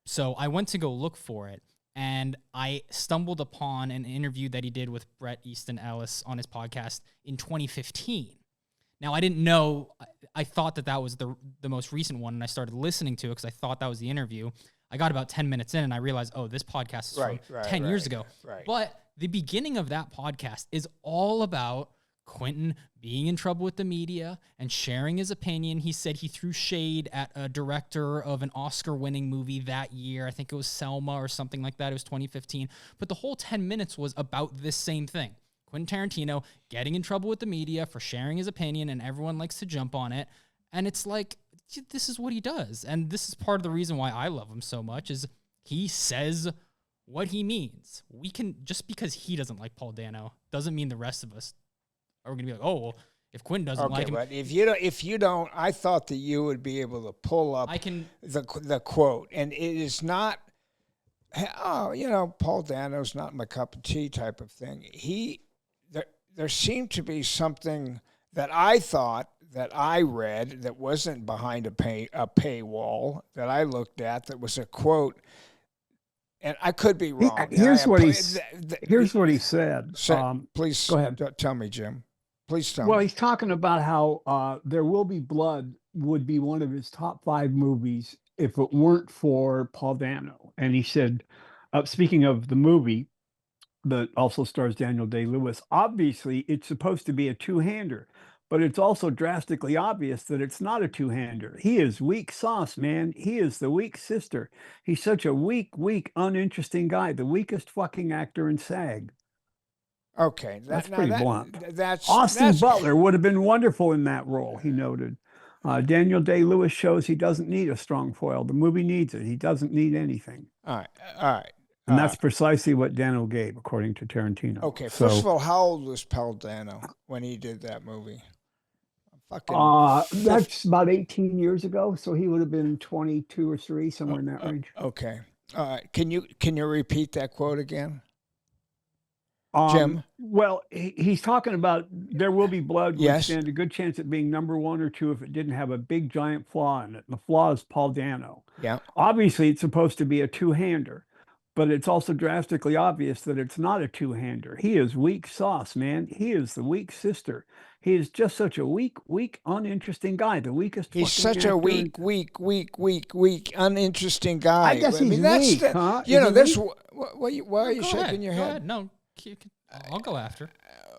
So I went to go look for it, and I stumbled upon an interview that he did with Bret Easton Ellis on his podcast in 2015. Now, I didn't know. I thought that was the most recent one, and I started listening to it because I thought that was the interview. I got about 10 minutes in, and I realized, this podcast is from 10 years ago. Right. But the beginning of that podcast is all about Quentin being in trouble with the media and sharing his opinion. He said he threw shade at a director of an Oscar-winning movie that year. I think it was Selma or something like that. It was 2015. But the whole 10 minutes was about this same thing. Quentin Tarantino getting in trouble with the media for sharing his opinion, and everyone likes to jump on it. And it's like, this is what he does. And this is part of the reason why I love him so much is he says what he means. We can, just because he doesn't like Paul Dano doesn't mean the rest of us are going to be like, if Quentin doesn't like him. But if you don't, I thought that you would be able to pull up the quote, and it is not. Paul Dano's not my cup of tea type of thing. There seemed to be something that I thought that I read that wasn't behind a paywall that I looked at that was a quote. And I could be wrong. Here's what he said. Please go ahead. Tell me, Jim. Please tell me. Well, he's talking about how There Will Be Blood would be one of his top 5 movies if it weren't for Paul Dano. And he said, speaking of the movie that also stars Daniel Day-Lewis, obviously it's supposed to be a two-hander, but it's also drastically obvious that it's not a two-hander. He is weak sauce, man. He is the weak sister. He's such a weak, uninteresting guy, the weakest fucking actor in SAG. Okay. That's pretty blunt. Austin Butler would have been wonderful in that role, he noted. Daniel Day-Lewis shows he doesn't need a strong foil. The movie needs it. He doesn't need anything. All right. And that's precisely what Dano gave, according to Tarantino. Okay, first of all, how old was Paul Dano when he did that movie? That's about 18 years ago, so he would have been 22 or 3, somewhere in that range. Okay. All right. Can you repeat that quote again? Jim? Well, he's talking about There Will Be Blood would Yes. stand a good chance at being number 1 or 2 if it didn't have a big giant flaw in it. The flaw is Paul Dano. Yeah. Obviously, it's supposed to be a two-hander, but it's also drastically obvious that it's not a two-hander. He is weak sauce, man. He is the weak sister. He is just such a weak, uninteresting guy. The weakest. He's such a weak, uninteresting guy. I guess he's weak, huh? There's why are you shaking your Go head? ahead. No, I'll go after.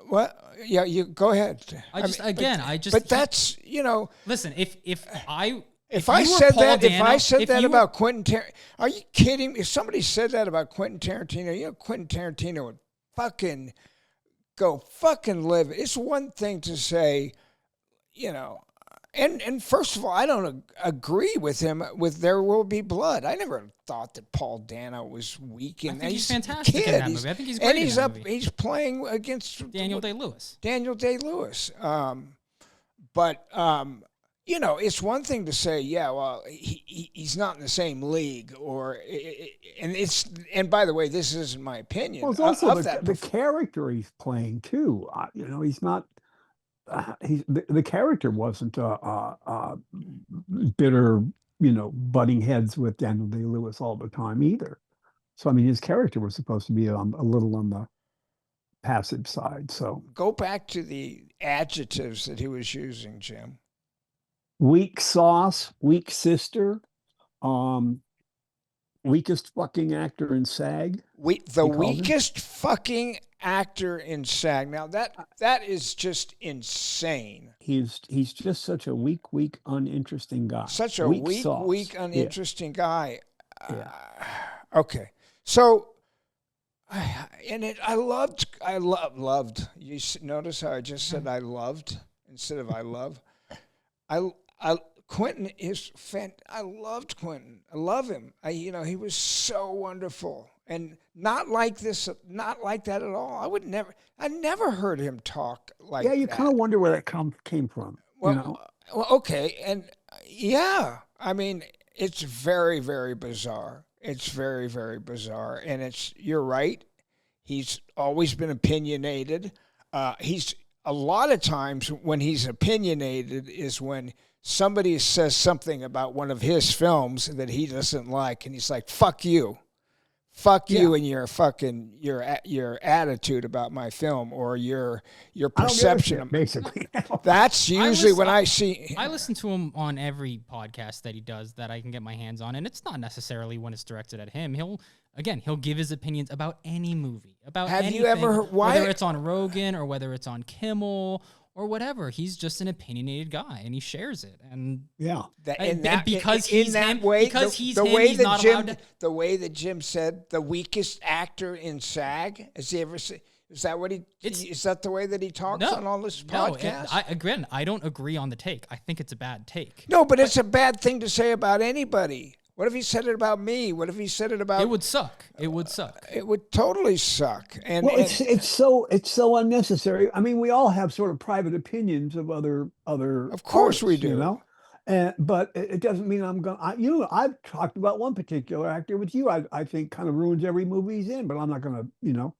What? Yeah, you go ahead. But that's Listen, Listen, if If you I were said Paul that, if Dano- I said if that you were- about Quentin Tarantino, are you kidding me? If somebody said that about Quentin Tarantino, you know, Quentin Tarantino would fucking go fucking live. It's one thing to say, you know, and first of all, I don't agree with him with There Will Be Blood. I never thought that Paul Dano was weak in I that. think he's fantastic in that movie. I think he's great and he's in that up. movie. He's playing against Daniel Day-Lewis. Daniel Day-Lewis. You know, it's one thing to say, yeah, well, he's not in the same league, and by the way, this isn't my opinion. Well, it's also of the character he's playing too. You know, he's not. The character wasn't bitter, you know, butting heads with Daniel Day-Lewis all the time either. So I mean, his character was supposed to be a little on the passive side. So Go back to the adjectives that he was using, Jim. weak sauce, weak sister, weakest fucking actor in SAG. The He called him? weakest fucking actor in SAG. Now that is just insane. He's just such a weak, uninteresting guy. Such a weak, sauce. uninteresting guy. Yeah. Okay, so I loved. You notice how I just said I loved instead of I love. Quentin is I loved Quentin. I love him. You know, he was so wonderful and not like this, not like that at all. I never heard him talk like that. Yeah, you kind of wonder where that came from. Well, you know? well, okay, and yeah, I mean, it's very, very bizarre. It's very, very bizarre, and you're right. He's always been opinionated. He's a lot of times when he's opinionated is when somebody says something about one of his films that he doesn't like, and he's like, "Fuck you." Fuck you and your fucking your attitude about my film or your perception of basically. That's usually when I see. I listen to him on every podcast that he does that I can get my hands on, and it's not necessarily when it's directed at him. He'll give his opinions about any movie, about Have anything, you ever heard, why? whether it's on Rogan or whether it's on Kimmel or whatever. He's just an opinionated guy, and he shares it. And Yeah. Because he's him, because he's the him, way he's that not Jim, allowed to. the way that Jim said the weakest actor in SAG. Has he ever said? Is that what is that the way that he talks on all this podcast? No, I don't agree on the take. I think it's a bad take. No, but it's a bad thing to say about anybody. What if he said it about me? What if he said it about? It would suck. It would suck. It would totally suck. And Well, it's so unnecessary. I mean, we all have sort of private opinions of other. Of course we do. You know, but it doesn't mean I'm going. You know, I've talked about one particular actor with you. I think kind of ruins every movie he's in, but I'm not going to, you know,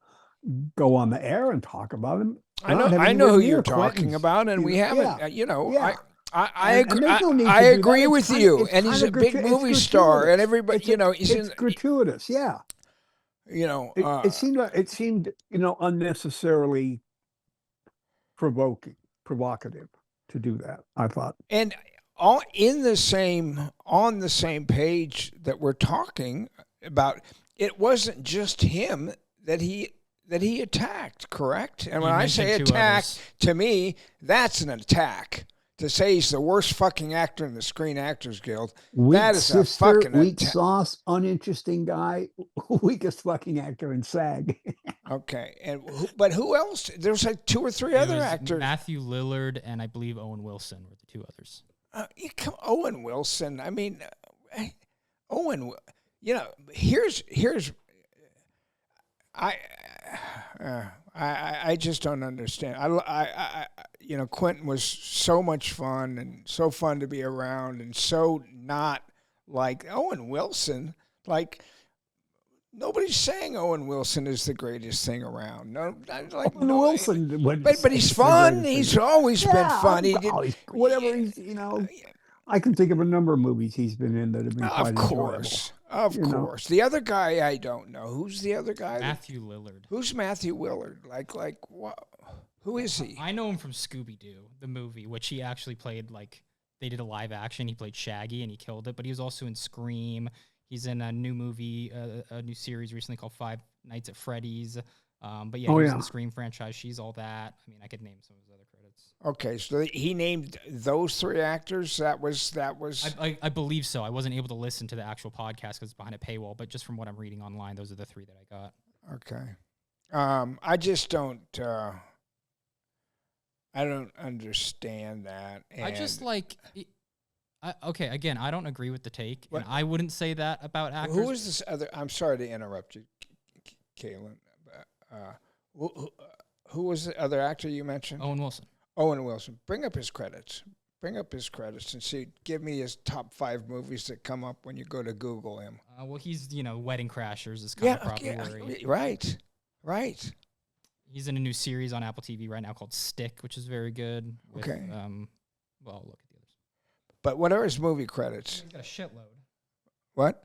go on the air and talk about him. I know who you're talking about, and we haven't. You know, Yeah. I agree. I agree with you, and he's a big movie star, and everybody, you know, it's gratuitous. Yeah, you know, it seemed, you know, unnecessarily provocative to do that. I thought, and all on the same page that we're talking about. It wasn't just him that he attacked, correct? And when I say attack, to me, that's an attack. To say he's the worst fucking actor in the Screen Actors Guild, that is a fucking weak sauce, uninteresting guy, weakest fucking actor in SAG. Okay, but who else? There's like 2 or 3 other actors. Matthew Lillard and I believe Owen Wilson were the 2 others. Owen Wilson. I mean, Owen. You know, here's. I just don't understand. I you know, Quentin was so much fun and so fun to be around and so not like Owen Wilson. Like nobody's saying Owen Wilson is the greatest thing around. No, Wilson, but he's fun. He's always been fun. Whatever he's, you know. I can think of a number of movies he's been in that have been quite enjoyable. Of course. The other guy I don't know. Who's the other guy? Matthew Lillard. Who's Matthew Lillard? Like what? Who is he? I know him from Scooby-Doo, the movie, which he actually played, like, they did a live action. He played Shaggy, and he killed it. But he was also in Scream. He's in a new movie, a new series recently called Five Nights at Freddy's. But yeah, Oh, he was yeah. in the Scream franchise. She's all that. I mean, I could name some of his other credits. Okay, so he named those 3 actors. That was. I believe so. I wasn't able to listen to the actual podcast because it's behind a paywall, but just from what I'm reading online, those are the 3 that I got. Okay. I just don't. I don't understand that. I just and like. Okay, again, I don't agree with the take, What- and I wouldn't say that about actors. Who is this other? I'm sorry to interrupt you, Kaylin. Who was the other actor you mentioned? Owen Wilson. Owen Wilson. Bring up his credits. And see. Give me his top 5 movies that come up when you go to Google him. Well, he's Wedding Crashers is kind of okay, probably where he, right. he's in a new series on Apple TV right now called Stick, which is very good. With, Okay. Well, I'll look at the others. But what are his movie credits? He's got a shitload. What?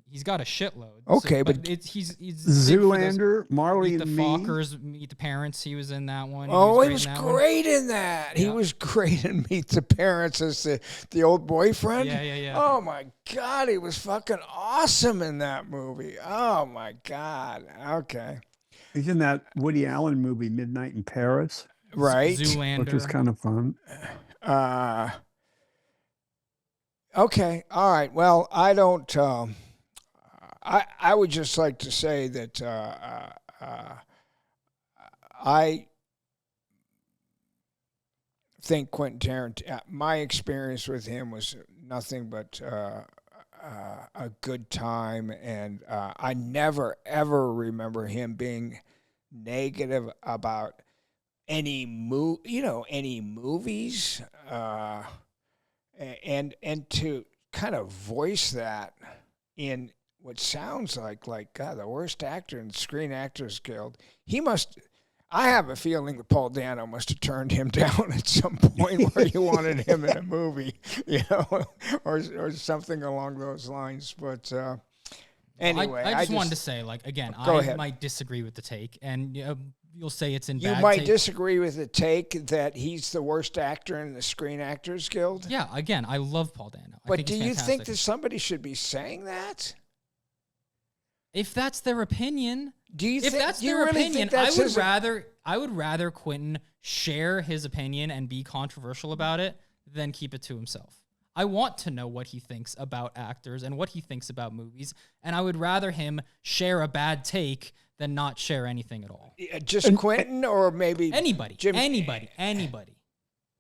He's got a shitload. Okay, but he's big for Zoolander, those- Marley Meet the and Me. Fockers, Meet the Parents. He was in that one. he was in that one. great in that. He Yeah. was great in Meet the Parents as the old boyfriend. Yeah. Oh my God, he was fucking awesome in that movie. Oh my God. Okay. He's in that Woody Allen movie, Midnight in Paris, Right. Zoolander. which is kind of fun. Okay. All right. Well, I don't. I would just like to say that I think Quentin Tarantino. My experience with him was nothing but a good time, and I never ever remember him being negative about any movies, and to kind of voice that in what sounds like God, the worst actor in the Screen Actors Guild. He must. I have a feeling that Paul Dano must have turned him down at some point where he wanted him in a movie, or something along those lines. But anyway, I just wanted to say, again, Go I ahead. might disagree with the take, and you'll say it's in You bad might taste. disagree with the take that he's the worst actor in the Screen Actors Guild. Yeah, again, I love Paul Dano. I But think do he's you think fantastic. that somebody should be saying that? If that's their opinion, Do you if think, that's do you their really opinion, think that's his- I would rather Quentin share his opinion and be controversial about it than keep it to himself. I want to know what he thinks about actors and what he thinks about movies, and I would rather him share a bad take than not share anything at all. just Quentin or maybe Anybody, Jim? anybody.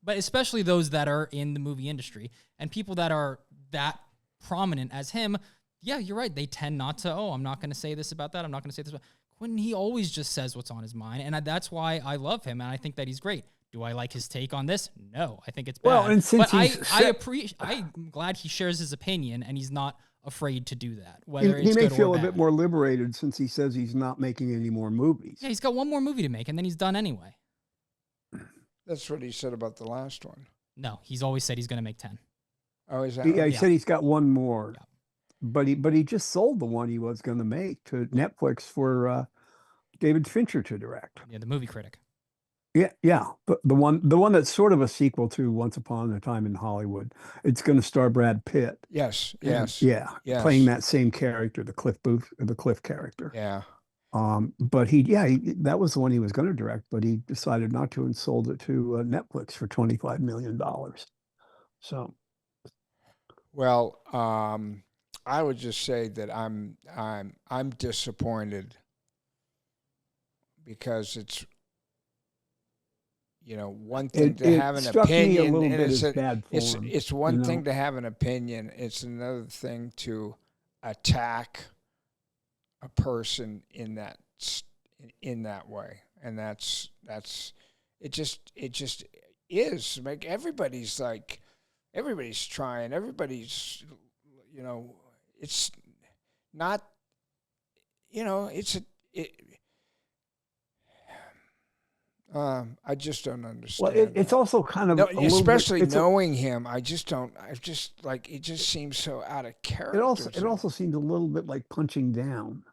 But especially those that are in the movie industry and people that are that prominent as him. Yeah, you're right. They tend not to, I'm not going to say this about that. I'm not going to say this about Quentin. He always just says what's on his mind. And that's why I love him. And I think that he's great. Do I like his take on this? No, I think it's bad. Well, and since but I'm glad he shares his opinion and he's not afraid to do that. Whether He it's may good feel or a bad. bit more liberated since he says he's not making any more movies. Yeah, he's got one more movie to make and then he's done anyway. That's what he said about the last one. No, he's always said he's going to make 10. Oh, is that? Yeah, right? he said he's got one more, Yeah. but he just sold the one he was going to make to Netflix for David Fincher to direct. Yeah, the movie critic. Yeah, but the one that's sort of a sequel to Once Upon a Time in Hollywood. It's going to star Brad Pitt. Yes. And, Yes. yeah, Yes. playing that same character, the Cliff character. Yeah. But that was the one he was going to direct, but he decided not to and sold it to Netflix for $25 million. So, Well, I would just say that I'm disappointed because it's one thing to have an struck me a opinion, little and bit it's as bad it's form, it's one you thing know? to have an opinion. It's another thing to attack a person in that way, and that's it. Just is like everybody's trying. Everybody's it's not I just don't understand. well, it's that. also kind of No, a little bit- especially it's a- knowing him, I just don't. I've just it just seems so out of character. it also seems a little bit like punching down.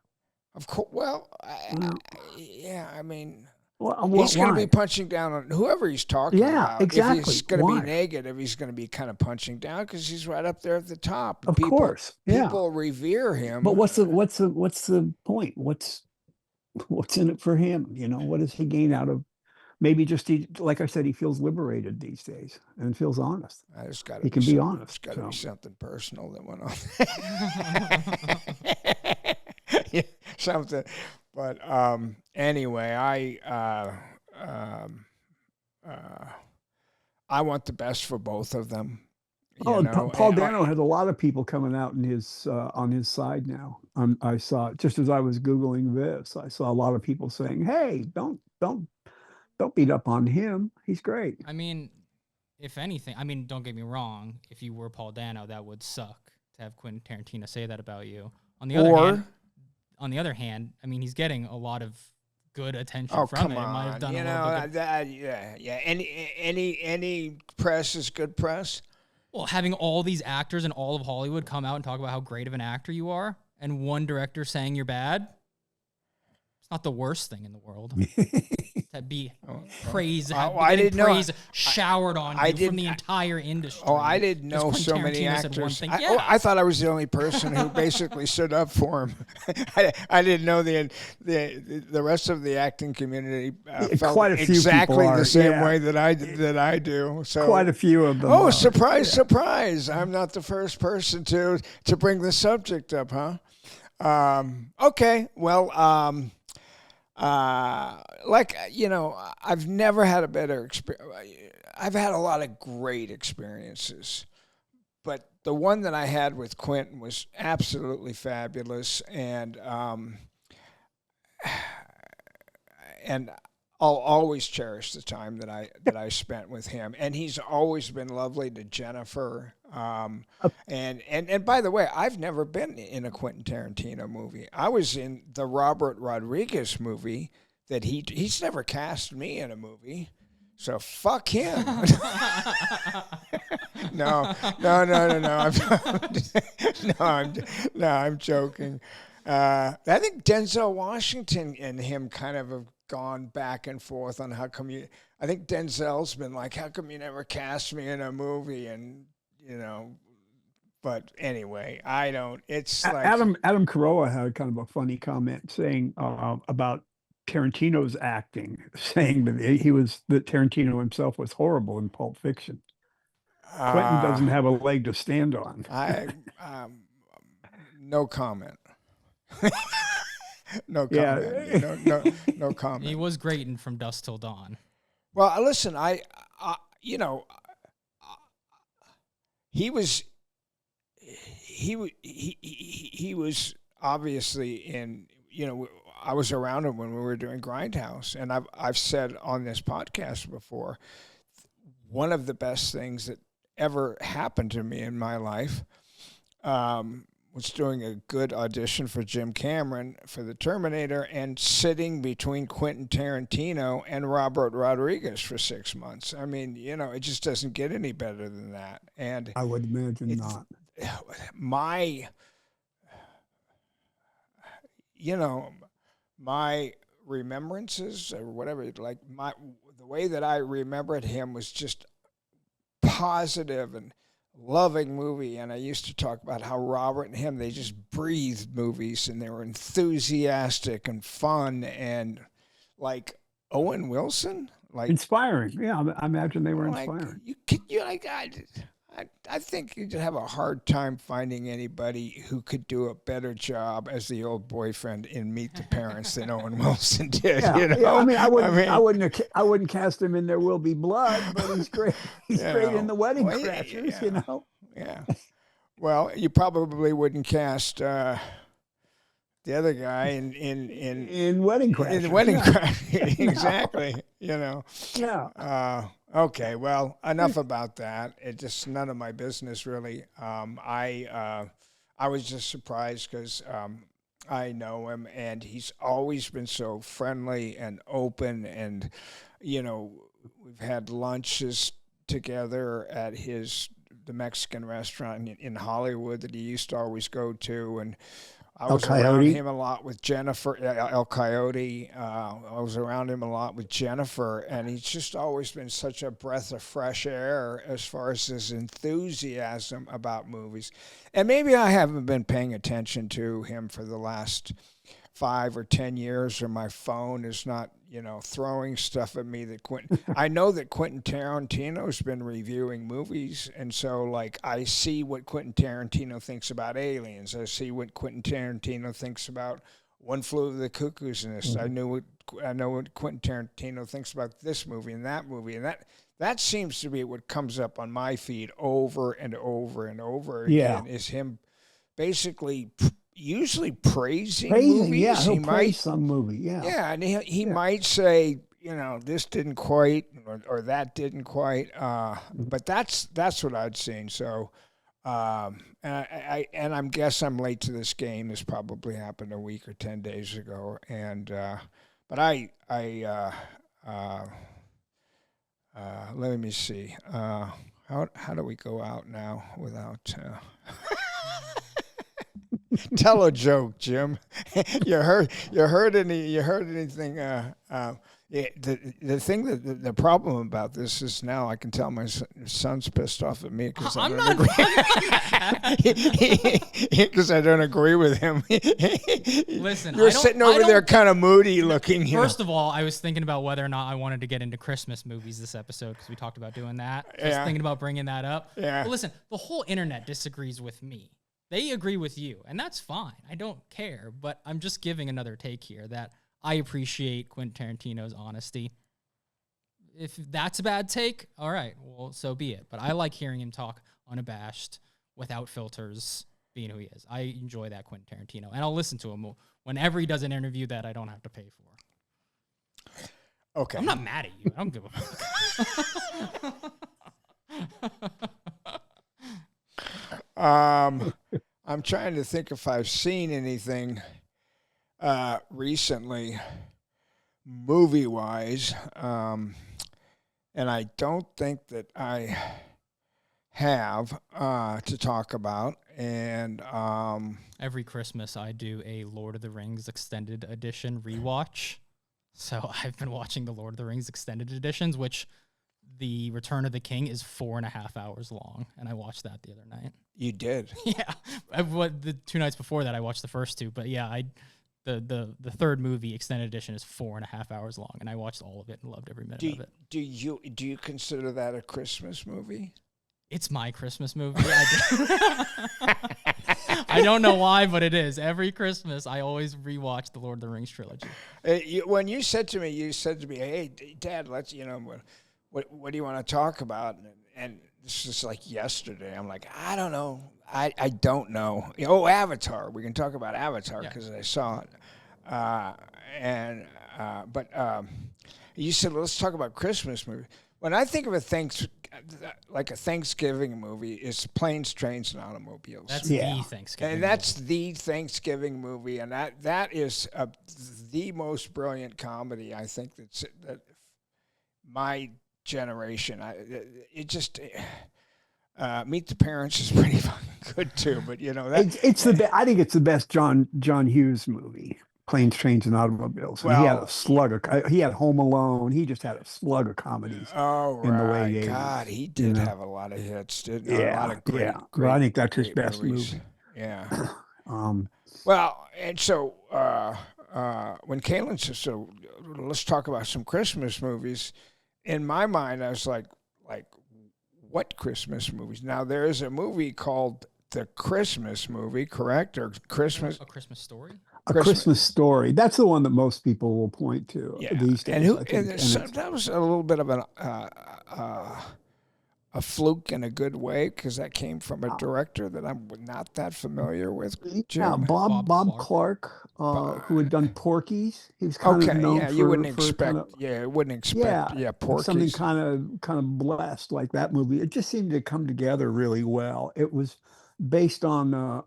of course. Well, Well- yeah. I mean, Well, he's going to why? be punching down on whoever he's talking Yeah, about. exactly. If he's going to Why? be negative, he's going to be kind of punching down because he's right up there at the top. Of course, yeah. People revere him. But what's the point? what's in it for him? What does he gain out of? Maybe just like I said, he feels liberated these days and feels honest. There's got to He be can be some- honest. There's got to so. be something personal that went on. Yeah, something. But anyway, I want the best for both of them. Oh, you know, Paul and Dano had a lot of people coming out in his on his side now. I saw just as I was googling this, I saw a lot of people saying, "Hey, don't beat up on him. He's great." I mean, if anything, I mean, don't get me wrong. If you were Paul Dano, that would suck to have Quentin Tarantino say that about you. On the other hand, I mean, he's getting a lot of good attention from come it. It might have on, done you a know little bit. yeah. Any press is good press. Well, having all these actors in all of Hollywood come out and talk about how great of an actor you are, and one director saying you're bad, it's not the worst thing in the world. To be praise, I didn't know- praise showered on I you didn't- from the entire industry. Oh, I didn't Just know Quentin so many Tarantino said one actors. thing. I thought I was the only person who basically stood up for him. I didn't know the rest of the acting community felt Quite a few exactly people the are, same yeah. way that I do. So Quite a few of them. Oh, are. surprise, surprise! I'm not the first person to bring the subject up, huh? Okay, well, I've never had a better experience. I've had a lot of great experiences, but the one that I had with Quentin was absolutely fabulous, and I'll always cherish the time that I spent with him. And he's always been lovely to Jennifer. And by the way, I've never been in a Quentin Tarantino movie. I was in the Robert Rodriguez movie that he's never cast me in a movie. So fuck him. No. I'm joking. I think Denzel Washington and him kind of have gone back and forth on how come you. I think Denzel's been like, how come you never cast me in a movie? And but anyway, I don't. It's like Adam Carolla had kind of a funny comment saying about Tarantino's acting, saying that that Tarantino himself was horrible in Pulp Fiction. Quentin doesn't have a leg to stand on. No comment. No Yeah. comment. No comment. He was great in From Dusk Till Dawn. Well, listen, he was obviously in. I was around him when we were doing Grindhouse, and I've said on this podcast before, one of the best things that ever happened to me in my life was doing a good audition for Jim Cameron for The Terminator and sitting between Quentin Tarantino and Robert Rodriguez for 6 months. I mean, it just doesn't get any better than that. And I would imagine not. My remembrances or whatever, like the way that I remembered him was just positive and loving movie. And I used to talk about how Robert and him, they just breathed movies and they were enthusiastic and fun, and like Owen Wilson, like Inspiring. Yeah, I imagine they were like, inspiring. I think you'd have a hard time finding anybody who could do a better job as the old boyfriend in Meet the Parents than Owen Wilson did. Yeah, I mean, I wouldn't cast him in There Will Be Blood, but he's great. He's great in The Wedding Crashers. Yeah. Well, you probably wouldn't cast the other guy In Wedding Crashers. in Wedding Crashers. Exactly. Yeah. Okay, well, enough about that. It's just none of my business, really. I was just surprised because I know him, and he's always been so friendly and open, and, we've had lunches together at the Mexican restaurant in Hollywood that he used to always go to, and I was around him a lot with Jennifer, El Coyote. I was around him a lot with Jennifer, and he's just always been such a breath of fresh air as far as his enthusiasm about movies. And maybe I haven't been paying attention to him for the last 5 or 10 years, or my phone is not, throwing stuff at me that Quentin. I know that Quentin Tarantino's been reviewing movies, and so like I see what Quentin Tarantino thinks about Aliens. I see what Quentin Tarantino thinks about One Flew Over the Cuckoo's Nest. I know what Quentin Tarantino thinks about this movie, and that seems to be what comes up on my feed over and over and over again. Is him basically usually praising movies. Yeah, he'll praise some movie. Yeah, and he might say, this didn't quite, or that didn't quite. But that's what I'd seen. So, and I'm I'm late to this game. This probably happened a week or 10 days ago. And but let me see. How do we go out now without? Tell a joke, Jim. you heard anything? The thing the problem about this is now I can tell my son's pissed off at me because I don't agree. Because I don't agree with him. Listen, you're sitting over there kind of moody looking. First of all, I was thinking about whether or not I wanted to get into Christmas movies this episode because we talked about doing that. I was thinking about bringing that up. Yeah. But listen, the whole internet disagrees with me. They agree with you, and that's fine. I don't care, but I'm just giving another take here that I appreciate Quentin Tarantino's honesty. If that's a bad take, all right, well, so be it. But I like hearing him talk unabashed, without filters, being who he is. I enjoy that Quentin Tarantino, and I'll listen to him whenever he does an interview that I don't have to pay for. Okay. I'm not mad at you. I don't give a fuck. I'm trying to think if I've seen anything recently, movie-wise, and I don't think that I have to talk about. And every Christmas I do a Lord of the Rings extended edition rewatch. So I've been watching the Lord of the Rings extended editions, which the Return of the King is 4.5 hours long, and I watched that the other night. You did? Yeah. The 2 nights before that, I watched the first 2, but yeah, the third movie extended edition is 4.5 hours long, and I watched all of it and loved every minute of it. Do you consider that a Christmas movie? It's my Christmas movie. I don't know why, but it is. Every Christmas, I always rewatch the Lord of the Rings trilogy. When you said to me, "Hey, Dad, let's what do you want to talk about?" And this is like yesterday. I'm like, I don't know. I don't know. Oh, Avatar. We can talk about Avatar because I saw it. But you said, let's talk about Christmas movie. When I think of a Thanksgiving movie, it's Planes, Trains, and Automobiles. That's the Thanksgiving and that's the Thanksgiving movie, and that is the most brilliant comedy I think that my generation. Meet the Parents is pretty fucking good too, but it's I think it's the best John Hughes movie. Planes, Trains, and Automobiles. And he had a slug of. He had Home Alone. He just had a slug of comedies. Oh, in the right. late 80s. God, he did have a lot of hits, didn't he? Yeah, a lot of great, But I think that's his best movies. movie. Yeah. Well, and so when Kaylin said, "So let's talk about some Christmas movies," in my mind, I was like, what Christmas movies? Now there is a movie called The Christmas Movie, correct? Or Christmas? A Christmas Story? A Christmas Story. That's the one that most people will point to these days. And that was a little bit of a fluke in a good way because that came from a director that I'm not that familiar with. Jim. Yeah, Bob Clark, who had done Porky's. He was kind of known for, you wouldn't expect. Porky's. Something kind of blessed like that movie. It just seemed to come together really well. It was based on a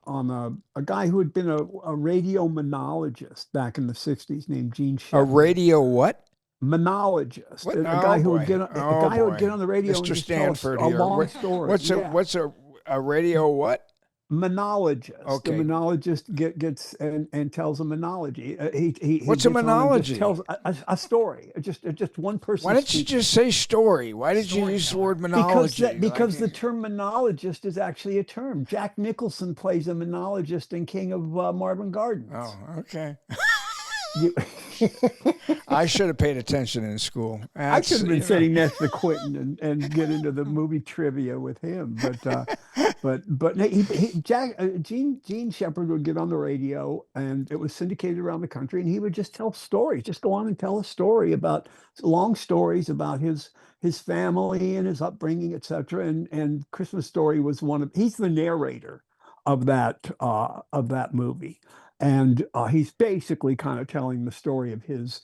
guy who had been a radio monologist back in the 60s named Gene Shepard. A radio what? Monologist. A guy who would get on the radio Mr. and just Stanford tell a here. long story. What's a radio what? Monologist. Okay. The monologist gets and tells a monology. What's a monology? Tells a story. Just one person. Why didn't you just say story? Why did you use the word monology? Because the term monologist is actually a term. Jack Nicholson plays a monologist in King of Marvin Gardens. Oh, okay. You, I should have paid attention in school. I should have been You know. sitting next to Quentin and get into the movie trivia with him. But Gene Shepard would get on the radio, and it was syndicated around the country, and he would just tell stories, just go on and tell a story about long stories about his family and his upbringing, etc. And Christmas Story was he's the narrator of that movie. And he's basically kind of telling the story of his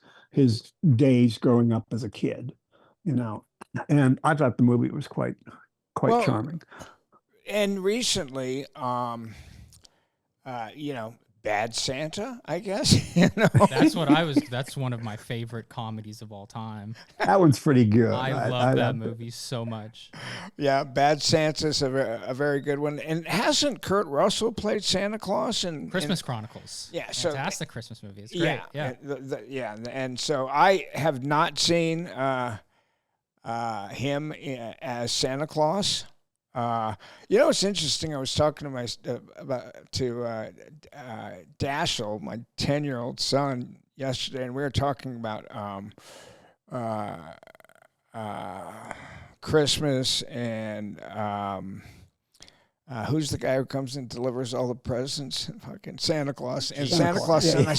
days growing up as a kid, you know. And I thought the movie was quite Well, charming. And recently, you know, Bad Santa, I guess. You know, That's one of my favorite comedies of all time. That one's pretty good. I love that movie so much. yeah, Bad Santa's a very good one. And hasn't Kurt Russell played Santa Claus in Christmas Chronicles. Yeah, so fantastic Christmas movie. It's great. Yeah. yeah. And so I have not seen him as Santa Claus. You know, it's interesting. I was talking to Dashiell, my 10-year-old son, yesterday, and we were talking about Christmas and who's the guy who comes and delivers all the presents? Fucking Santa Claus. And Santa Claus. Yeah. And I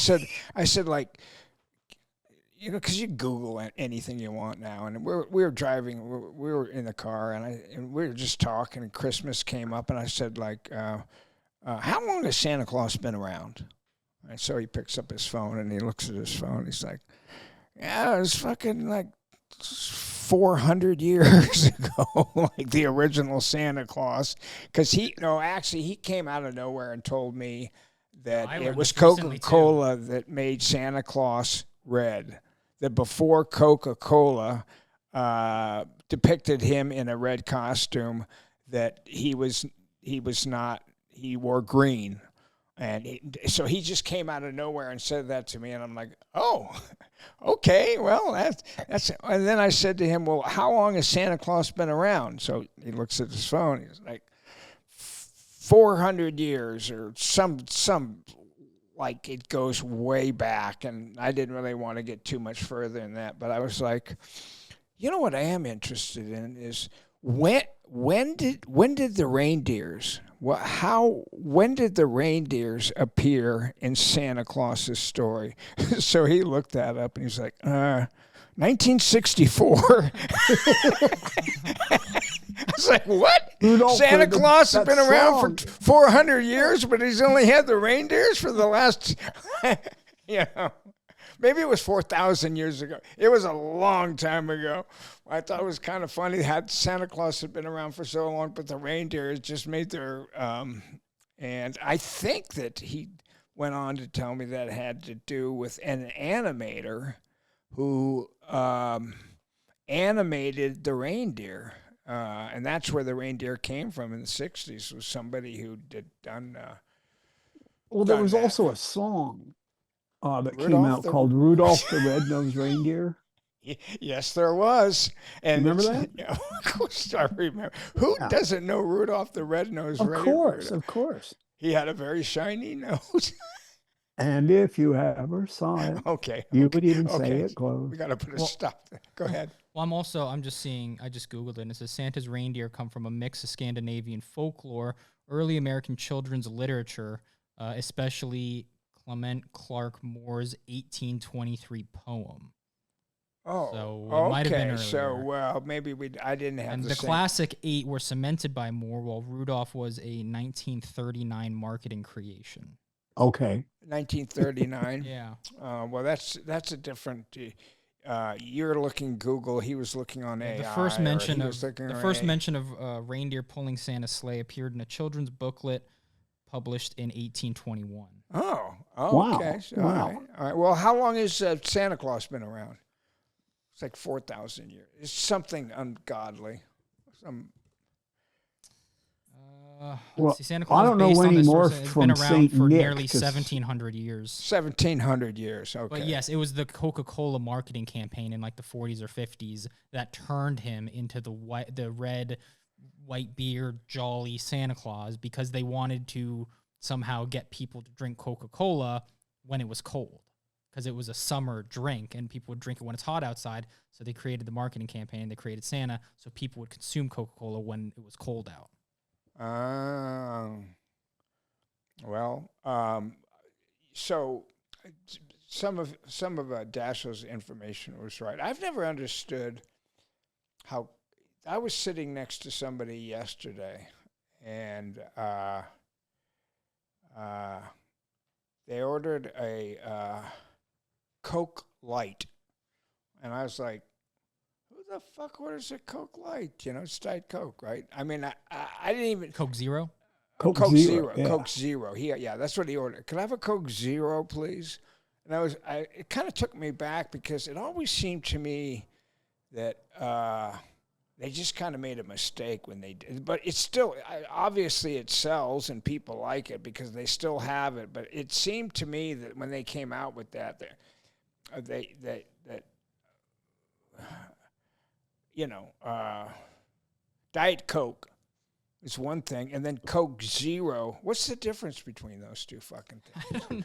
said, like, you know, because you Google anything you want now, and we were driving, we were in the car, and we were just talking, and Christmas came up, and I said, like, how long has Santa Claus been around? And so he picks up his phone, and he looks at his phone, he's like, yeah, it was fucking like 400 years ago, like the original Santa Claus, because he came out of nowhere and told me that it was Coca-Cola that made Santa Claus red. That before Coca-Cola depicted him in a red costume, that he wore green. And so he just came out of nowhere and said that to me, and I'm like, oh, okay, well, that's. And then I said to him, well, how long has Santa Claus been around? So he looks at his phone, he's like, 400 years or some like it goes way back, and I didn't really want to get too much further than that, but I was like, you know what I am interested in is when did the reindeers when did the reindeers appear in Santa Claus's story? So he looked that up and he's like, 1964. I was like, what? Rudolph Santa Claus has been around song. for 400 years, but he's only had the reindeers for the last, you know, maybe it was 4,000 years ago. It was a long time ago. I thought it was kind of funny how Santa Claus had been around for so long, but the reindeers just made their, and I think that he went on to tell me that it had to do with an animator who animated the reindeer. And that's where the reindeer came from in the 60s, was somebody who done. Well, there done was that. also a song that came Rudolph out the- called Rudolph the Red-Nosed Reindeer. Yes, there was. And Remember it's- that? Yeah, of course I remember. Who Yeah. doesn't know Rudolph the Red-Nosed Of Reindeer? course, of course. He had a very shiny nose. And if you ever saw it, Okay. you would even say okay. it close. We got to put a stop there. Go ahead. Well, I'm just seeing, I just Googled it, and it says Santa's reindeer come from a mix of Scandinavian folklore, early American children's literature, especially Clement Clark Moore's 1823 poem. Oh, So it might have been okay. So, earlier. well, maybe I didn't have And the the same. classic 8 were cemented by Moore, while Rudolph was a 1939 marketing creation. Okay. 1939. Yeah. Well, that's a different. You're looking Google. He was looking on AI. The first or mention he of was looking the on first AI. mention of reindeer pulling Santa's sleigh appeared in a children's booklet published in 1821. Oh, Wow. okay. So, Wow. All right. Well, how long has Santa Claus been around? It's like 4,000 years. It's something ungodly. Well, Let's see, Santa Claus I don't know based when on he this morphed source, it's from been around Saint for Nick nearly to 1,700 years. 1,700 years. Okay. But yes, it was the Coca-Cola marketing campaign in like the 40s or 50s that turned him into the red, white beard, jolly Santa Claus, because they wanted to somehow get people to drink Coca-Cola when it was cold. because it was a summer drink and people would drink it when it's hot outside. So they created the marketing campaign. They created Santa so people would consume Coca-Cola when it was cold out. Well, so some of Dashiell's information was right. I've never understood how. I was sitting next to somebody yesterday, and they ordered a Coke Light, and I was like, "Who the fuck orders a Coke Light? You know, it's Diet Coke, right?" I mean, I didn't even Coke Zero? Coke Zero. Yeah. Coke Zero. Yeah, that's what he ordered. Could I have a Coke Zero, please? And it kind of took me back because it always seemed to me that they just kind of made a mistake when they did. But it's still, obviously it sells and people like it because they still have it. But it seemed to me that when they came out with that, Diet Coke is one thing, and then Coke Zero. What's the difference between those two fucking things?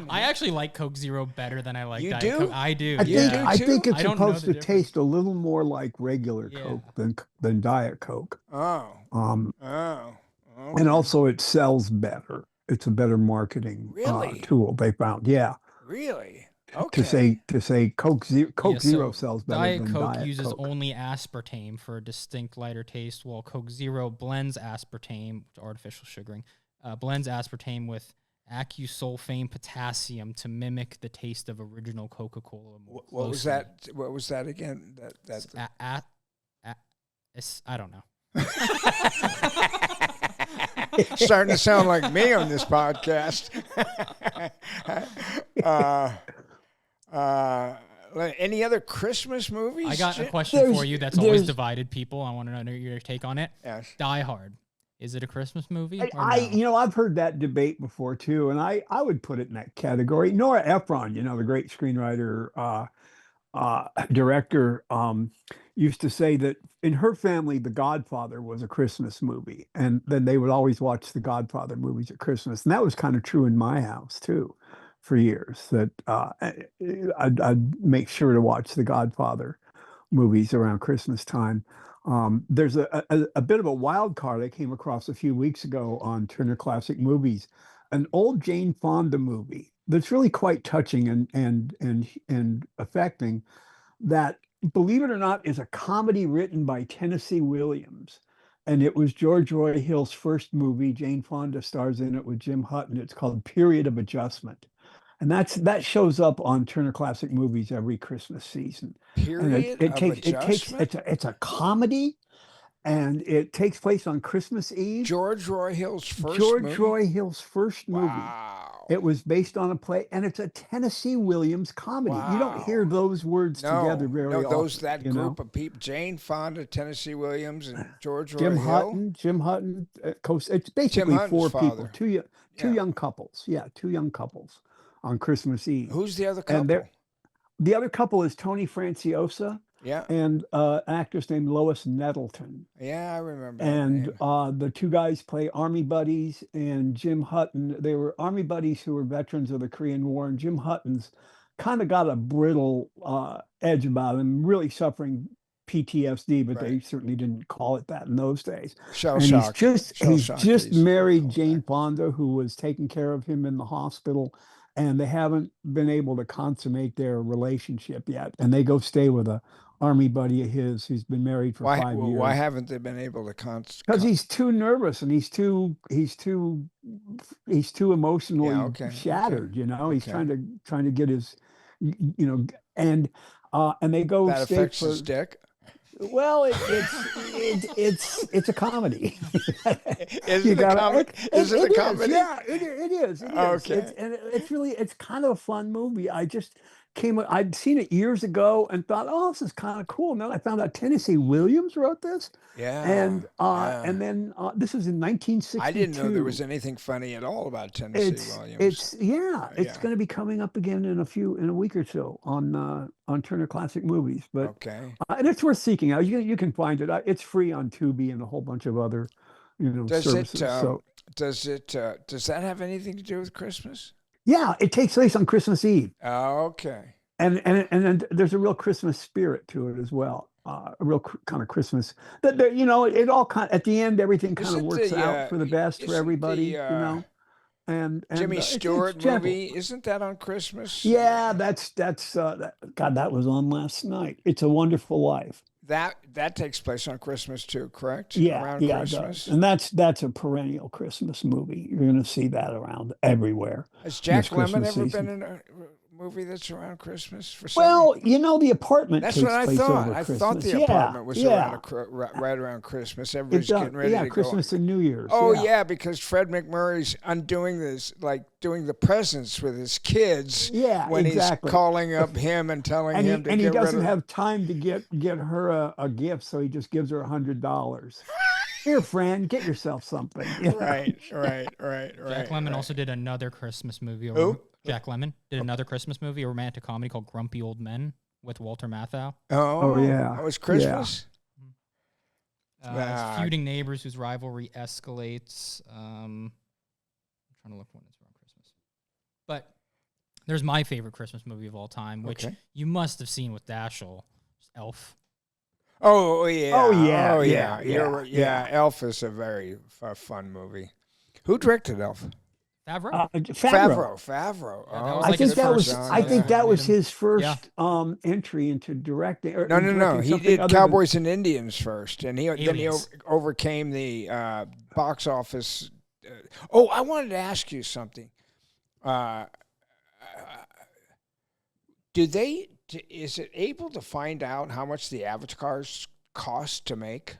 I actually like Coke Zero better than I like You Diet do? Coke. I do. I think it's I don't know supposed the to taste a little more like regular Yeah. Coke than Diet Coke. Oh. And also it sells better. It's a better marketing Really? tool they found. Yeah. Really? Okay. To say Coke Zero so sells better Diet than Coke Diet uses Coke. only aspartame for a distinct lighter taste, while Coke Zero blends aspartame, artificial sugaring, blends aspartame with aceusulfame potassium to mimic the taste of original Coca-Cola more What was closely. that? What was that again? I don't know. Starting to sound like me on this podcast. Any other Christmas movies? I got a Jim? question for you that's always divided people. I want to know your take on it. Yes. Die Hard. Is it a Christmas movie? or I no? I've heard that debate before too, and I would put it in that category. Nora Ephron, the great screenwriter, director, used to say that in her family, The Godfather was a Christmas movie, and then they would always watch the Godfather movies at Christmas, and that was kind of true in my house too, for years. That I'd make sure to watch the Godfather movies around Christmas time. There's a bit of a wild card I came across a few weeks ago on Turner Classic Movies, an old Jane Fonda movie that's really quite touching and affecting. That, believe it or not, is a comedy written by Tennessee Williams, and it was George Roy Hill's first movie. Jane Fonda stars in it with Jim Hutton. It's called Period of Adjustment. And that shows up on Turner Classic Movies every Christmas season. Period of Adjustment? It's a comedy, and it takes place on Christmas Eve. George Roy Hill's first George movie? Roy Hill's first movie. Wow. It was based on a play, and it's a Tennessee Williams comedy. You don't hear those words together very often. That group of people: Jane Fonda, Tennessee Williams, and George Roy Hill. Jim Hutton. It's basically Hutton's four father. people, two young couples. Yeah, two young couples on Christmas Eve. Who's the other couple? And the other couple is Tony Franciosa. Yeah. And an actress named Lois Nettleton. Yeah, I remember. And that name. the two guys play Army buddies, and Jim Hutton, they were Army buddies who were veterans of the Korean War, and Jim Hutton's kind of got a brittle edge about him, really suffering PTSD, but they certainly didn't call it that in those days. Shell and shock. he's just married call Jane that. Fonda, who was taking care of him in the hospital, and they haven't been able to consummate their relationship yet. And they go stay with a Army buddy of his who's been married for 5 years. Why haven't they been able to Because he's too nervous and he's too emotionally shattered. He's trying to get his, and they go that stay affects for his dick? Well, it's a comedy. Is it a comedy? Is it a comedy? Yeah, it is. Okay. It's kind of a fun movie. I'd seen it years ago and thought, oh, this is kind of cool. And then I found out Tennessee Williams wrote this. Yeah. And then this was in 1962. I didn't know there was anything funny at all about Tennessee Williams. It's going to be coming up again in a week or so on Turner Classic Movies. But and it's worth seeking out. You can find it. It's free on Tubi and a whole bunch of other services. Does that have anything to do with Christmas? Yeah, it takes place on Christmas Eve. Okay. And then there's a real Christmas spirit to it as well. A real kind of Christmas that you know, it all kind at the end everything kind of Isn't works the out for the best for isn't everybody, the you know. And Jimmy it's Stewart gentle. movie, isn't that on Christmas? Yeah, God, that was on last night. It's a Wonderful Life. That takes place on Christmas too, correct? Yeah, Around yeah, it Christmas. does. And that's a perennial Christmas movie. You're going to see that around everywhere Has this Jack Lemmon Christmas ever season. been in a movie that's around Christmas for some Well, reason? you know, The Apartment That's takes what I place thought. over I Christmas. thought The Yeah, Apartment was yeah. right around Christmas. It Everybody's does. getting ready Yeah, to Christmas go. and New Year's. Oh yeah. yeah, because Fred McMurray's undoing this, like doing the presents with his kids. Yeah, when exactly. he's calling up him and telling And him he, and he get rid doesn't of. have time to get her a gift, so he just gives her $100. Here, friend, get yourself something. you know? Right. Jack Lemmon also did another Christmas movie. Who? Jack Lemmon did another Christmas movie, a romantic comedy called Grumpy Old Men with Walter Matthau. Oh yeah. Oh, it's Christmas. It's feuding neighbors whose rivalry escalates. I'm trying to look when it's around Christmas. But there's my favorite Christmas movie of all time, which you must have seen with Dashiell, Elf. Oh yeah. Oh, yeah, Oh yeah, yeah. You're right. Yeah. Elf is a very fun movie. Who directed Elf? Favreau. Favreau. Yeah, that was I like think his that was first, I think yeah. that was his first Yeah. Entry into directing. Or No. directing He something did other than- Cowboys and Indians first, and then he Aliens. overcame the box office. I wanted to ask you something. Is it able to find out how much the avatars cost to make?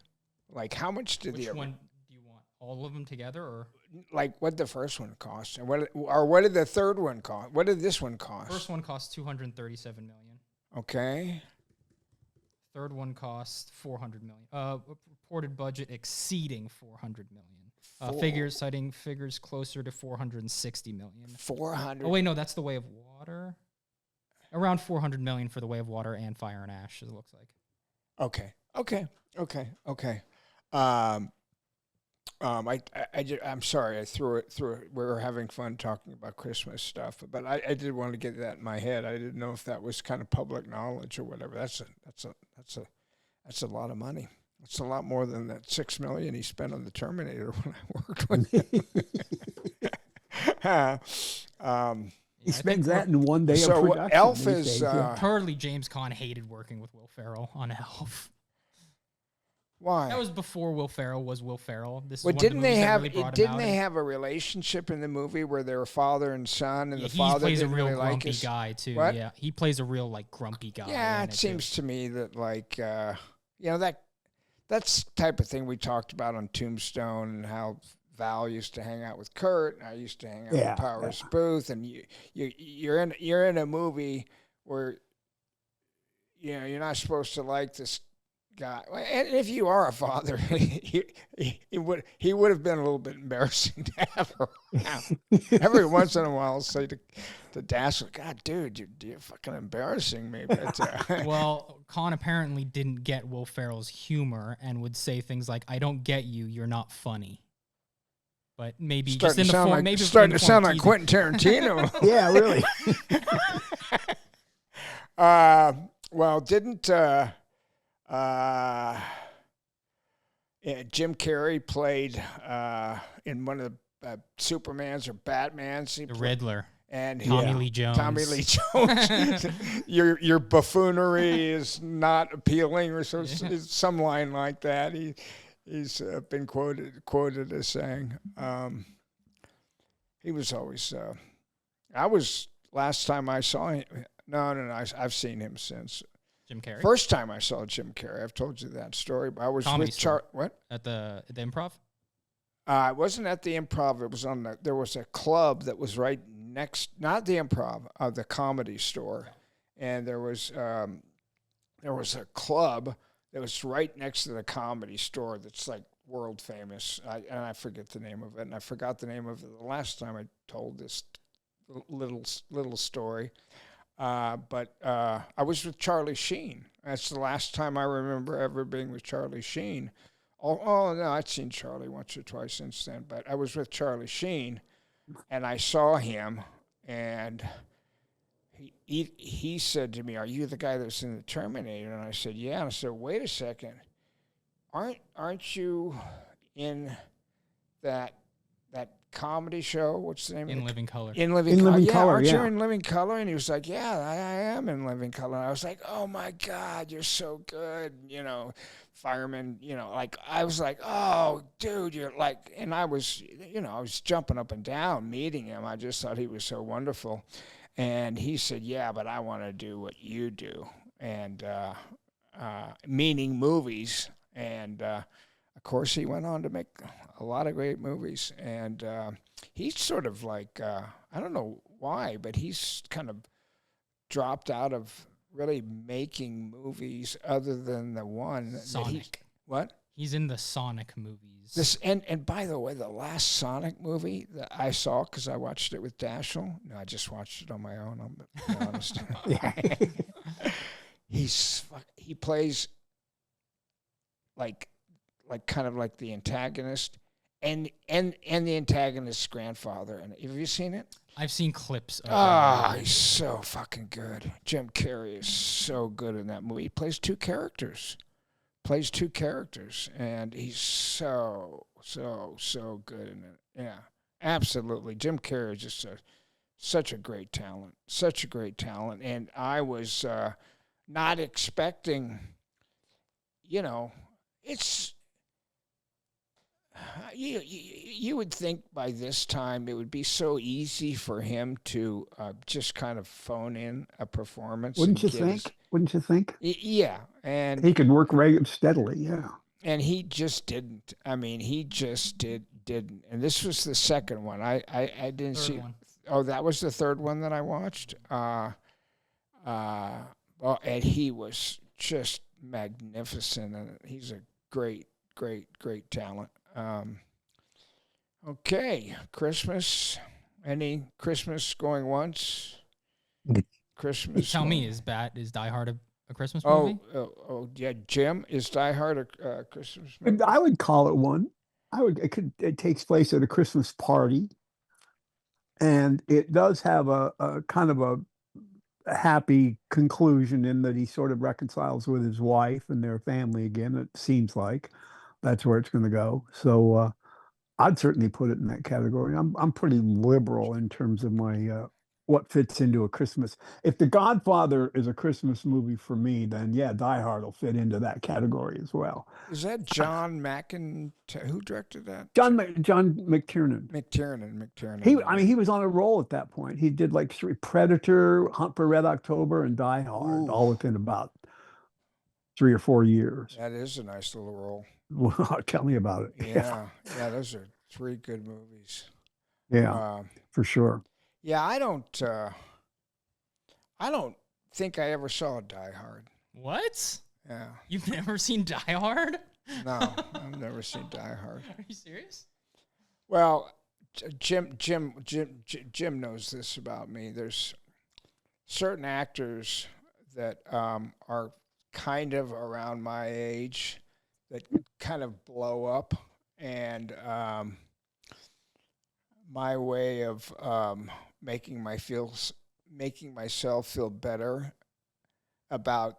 Like how much did Which one do you want? All of them together, or like what the first one cost, and what did the third one cost? What did this one cost? first one cost $237 million. Okay. Third one cost $400 million. Reported budget exceeding $400 million. Citing figures closer to $460 million. 400. Oh wait, no, that's The Way of Water. Around $400 million for The Way of Water and Fire and Ash, as it looks like. Okay. I'm sorry I threw it. We were having fun talking about Christmas stuff, but I did want to get that in my head. I didn't know if that was kind of public knowledge or whatever. That's a lot of money. It's a lot more than that $6 million he spent on the Terminator when I worked with him. He spends that in one day of production. Elf these is days, yeah. Apparently, James Caan hated working with Will Ferrell on Elf. why? That was before Will Ferrell was Will Ferrell. This is Well, one of the movies that really brought him didn't out. they have a relationship in the movie where they were father and son, and Yeah, the he father plays a didn't real really like grumpy his guy too. What? Yeah, he plays a real like grumpy guy. Yeah, in it too. seems to me that that's the type of thing we talked about on Tombstone and how Val used to hang out with Kurt, and I used to hang out with Powers Booth, and you're in a movie where you're not supposed to like this guy, and if you are a father, he would have been a little bit embarrassing to have around. Every once in a while, I'll say to Dashiell, "God, dude, you're fucking embarrassing me." But, Well, Caan apparently didn't get Will Ferrell's humor and would say things like, "I don't get you. You're not funny." But maybe just in the form, maybe starting to sound like teasing. Quentin Tarantino. Yeah, really. Well, didn't Jim Carrey played in one of the Supermans or Batmans? The Riddler. And Tommy Lee Jones. Tommy Lee Jones. Your buffoonery is not appealing, or some line like that. He's been quoted as saying. He was always. Last time I saw him. No. I've seen him since. Jim Carrey. First time I saw Jim Carrey. I've told you that story. But I was Comedy with store. What? At the Improv? It wasn't at the Improv. It was there was a club that was right next, not the Improv, the Comedy Store, and there was a club that was right next to the Comedy Store that's like world famous. And I forget the name of it, and I forgot the name of it the last time I told this little story. But I was with Charlie Sheen. That's the last time I remember ever being with Charlie Sheen. Oh no, I'd seen Charlie once or twice since then. But I was with Charlie Sheen, and I saw him, and he said to me, "Are you the guy that's in the Terminator?" And I said, "Yeah." And I said, "Wait a second, aren't you in that comedy show? What's the name? In Living Color. In Living Color. Yeah, Color, aren't you yeah. in Living Color?" And he was like, "Yeah, I am in Living Color." And I was like, "Oh my God, you're so good." Fireman, like I was like, "Oh, dude, you're like," and I was jumping up and down meeting him. I just thought he was so wonderful. And he said, "Yeah, but I want to do what you do," and meaning movies. And of course, he went on to make a lot of great movies. And he's sort of like, I don't know why, but he's kind of dropped out of really making movies other than the one that Sonic. What? He's in the Sonic movies. And by the way, the last Sonic movie that I saw, because I watched it with Dashel. No, I just watched it on my own. I'm be honest. He plays like kind of like the antagonist and the antagonist's grandfather. And have you seen it? I've seen clips of it. He's so fucking good. Jim Carrey is so good in that movie. He plays two characters. And he's so good in it. Yeah, absolutely. Jim Carrey is just such a great talent. And I was not expecting, it's... You would think by this time it would be so easy for him to just kind of phone in a performance. Wouldn't you think? Yeah, and he could work steadily. Yeah, and he just didn't. I mean, he just didn't. And this was the second one. I didn't Third see. one. Oh, that was the third one that I watched. And he was just magnificent, and he's a great talent. Okay, Christmas. Any Christmas going once? Christmas. Tell me, is Die Hard a Christmas movie? Oh, yeah. Jim, is Die Hard a Christmas movie? I would call it one. It takes place at a Christmas party, and it does have a kind of a happy conclusion in that he sort of reconciles with his wife and their family again. It seems like that's where it's going to go. So I'd certainly put it in that category. I'm pretty liberal in terms of my what fits into a Christmas. If The Godfather is a Christmas movie for me, then yeah, Die Hard will fit into that category as well. Is that John who directed that? John McTiernan. McTiernan. He was on a roll at that point. He did like Predator, Hunt for Red October, and Die Hard, all within about 3 or 4 years. That is a nice little role. Well, tell me about it. Yeah, those are 3 good movies. Yeah, for sure. Yeah, I don't think I ever saw Die Hard. What? Yeah. You've never seen Die Hard? No, I've never seen Die Hard. Are you serious? Well, Jim knows this about me. There's certain actors that are kind of around my age that kind of blow up, and my way of making myself feel better about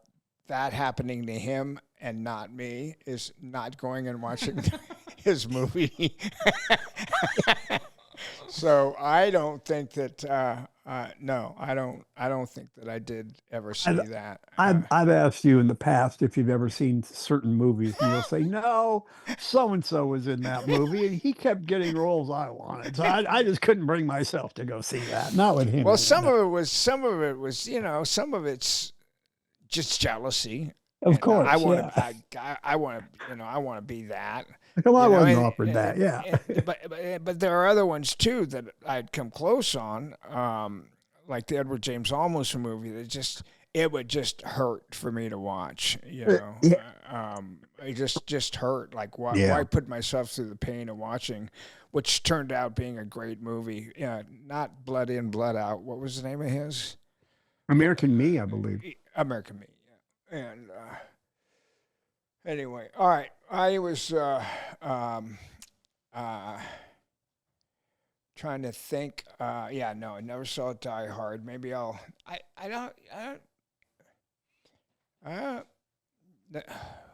that happening to him and not me is not going and watching his movie. So I don't think that. No, I don't think that I did ever see that. I've asked you in the past if you've ever seen certain movies, and you'll say no. So and so was in that movie, and he kept getting roles I wanted. So I just couldn't bring myself to go see that. Not with him. Well, some of it was, some of it's just jealousy. Of course, I want yeah. to. I want to be that. Well, I wasn't offered that, yeah. But there are other ones too that I'd come close on, like the Edward James Olmos movie. It would just hurt for me to watch. Yeah. It just hurt. Like why put myself through the pain of watching, which turned out being a great movie. Yeah, not Blood In, Blood Out. What was the name of his? American Me, I believe. American Me. Yeah. And anyway, all right. I was trying to think. Yeah, no, I never saw Die Hard. Maybe I'll.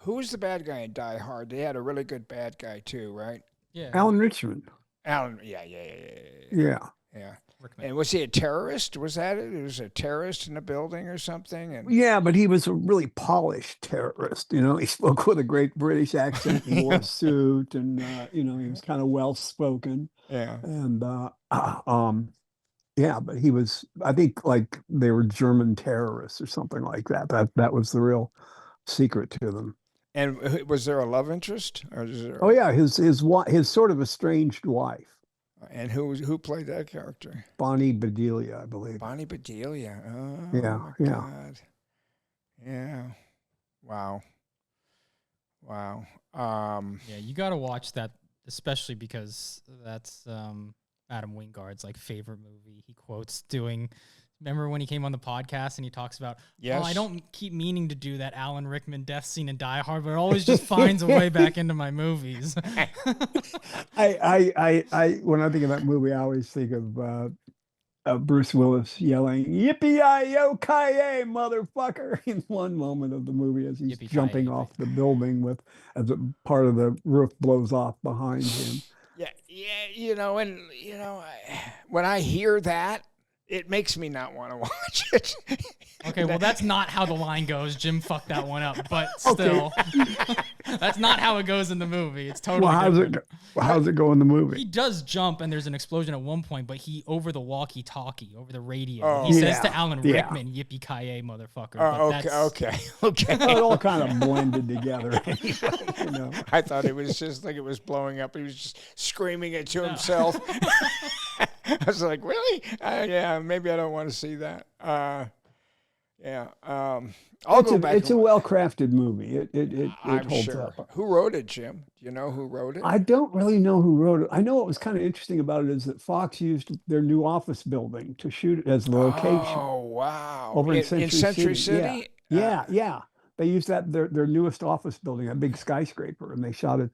Who was the bad guy in Die Hard? They had a really good bad guy too, right? Yeah. Alan Richmond. Alan. Yeah. Yeah. Rickman. And was he a terrorist? Was that it? He was a terrorist in a building or something? And Yeah, but he was a really polished terrorist. He spoke with a great British accent, he wore a suit, and he was kind of well spoken. yeah. And yeah, but he was, I think, like they were German terrorists or something like that. That was the real secret to them. And was there a love interest, or is there? Oh yeah, his sort of estranged wife, And who played that character? Bonnie Bedelia, I believe. Bonnie Bedelia. Oh Yeah, my yeah. God. Yeah. Wow. Yeah, you got to watch that, especially because that's Adam Wingard's like favorite movie. He quotes doing. Remember when he came on the podcast and he talks about, Yes. I don't keep meaning to do that Alan Rickman death scene in Die Hard, but it always just finds a way back into my movies. I when I think of that movie, I always think of Bruce Willis yelling "Yippee-yi-yo-ki-yay, motherfucker!" in one moment of the movie as he's Yippee-ki-yay, jumping off the building as a part of the roof blows off behind him. Yeah. When I hear that, it makes me not want to watch it. Okay, well, that's not how the line goes. Jim fucked that one up, but still, that's not how it goes in the movie. It's totally different. How's it go in the movie? He does jump, and there's an explosion at one point, but over the walkie-talkie, over the radio, he says to Alan Rickman, "Yippee-ki-yay, motherfucker." Oh, okay. It all kind of blended together anyway, I thought it was just like it was blowing up. He was just screaming it to himself. I was like, really? Yeah, maybe I don't want to see that. Yeah. I'll go back. It's a well-crafted movie. It I'm holds sure. up. Who wrote it, Jim? Do you know who wrote it? I don't really know who wrote it. I know what was kind of interesting about it is that Fox used their new office building to shoot it as the location. Oh, wow. Over in Century City? City? Yeah. They used their newest office building, a big skyscraper, and they shot it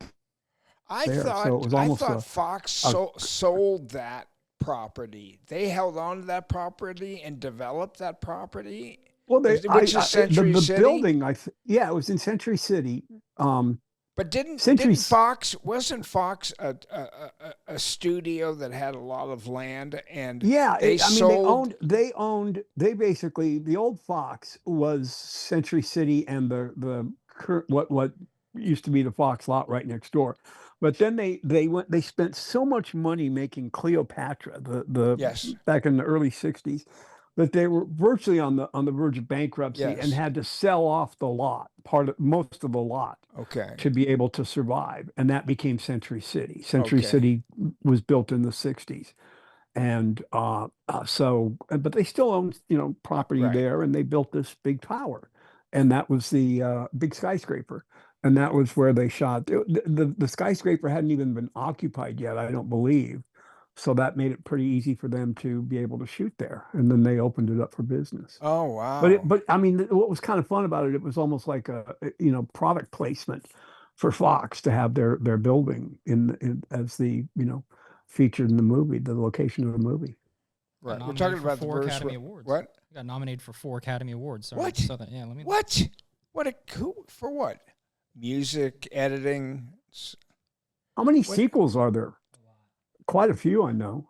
there. So it was almost Fox sold that property. They held on to that property and developed that property. Well, Which is Century the City? building, it was in Century City. But didn't Fox a studio that had a lot of land and they owned the old Fox was Century City and the what used to be the Fox lot right next door. But then they spent so much money making Cleopatra, back in the early 60s, that they were virtually on the verge of bankruptcy and had to sell off the lot, most of the lot, to be able to survive. And that became Century City. Century City was built in the 60s. And but they still own, property there, and they built this big tower. And that was the big skyscraper. And that was where they shot. The skyscraper hadn't even been occupied yet, I don't believe. So that made it pretty easy for them to be able to shoot there. And then they opened it up for business. Oh, wow. But I mean, what was kind of fun about it, it was almost like a product placement for Fox to have their building as the, featured in the movie, the location of the movie. Right. We're talking about the 4 Academy Awards. What? Got nominated for 4 Academy Awards. Sorry, What? Yeah, let me. What? For what? Music, editing. How many sequels are there? Quite a few, I know.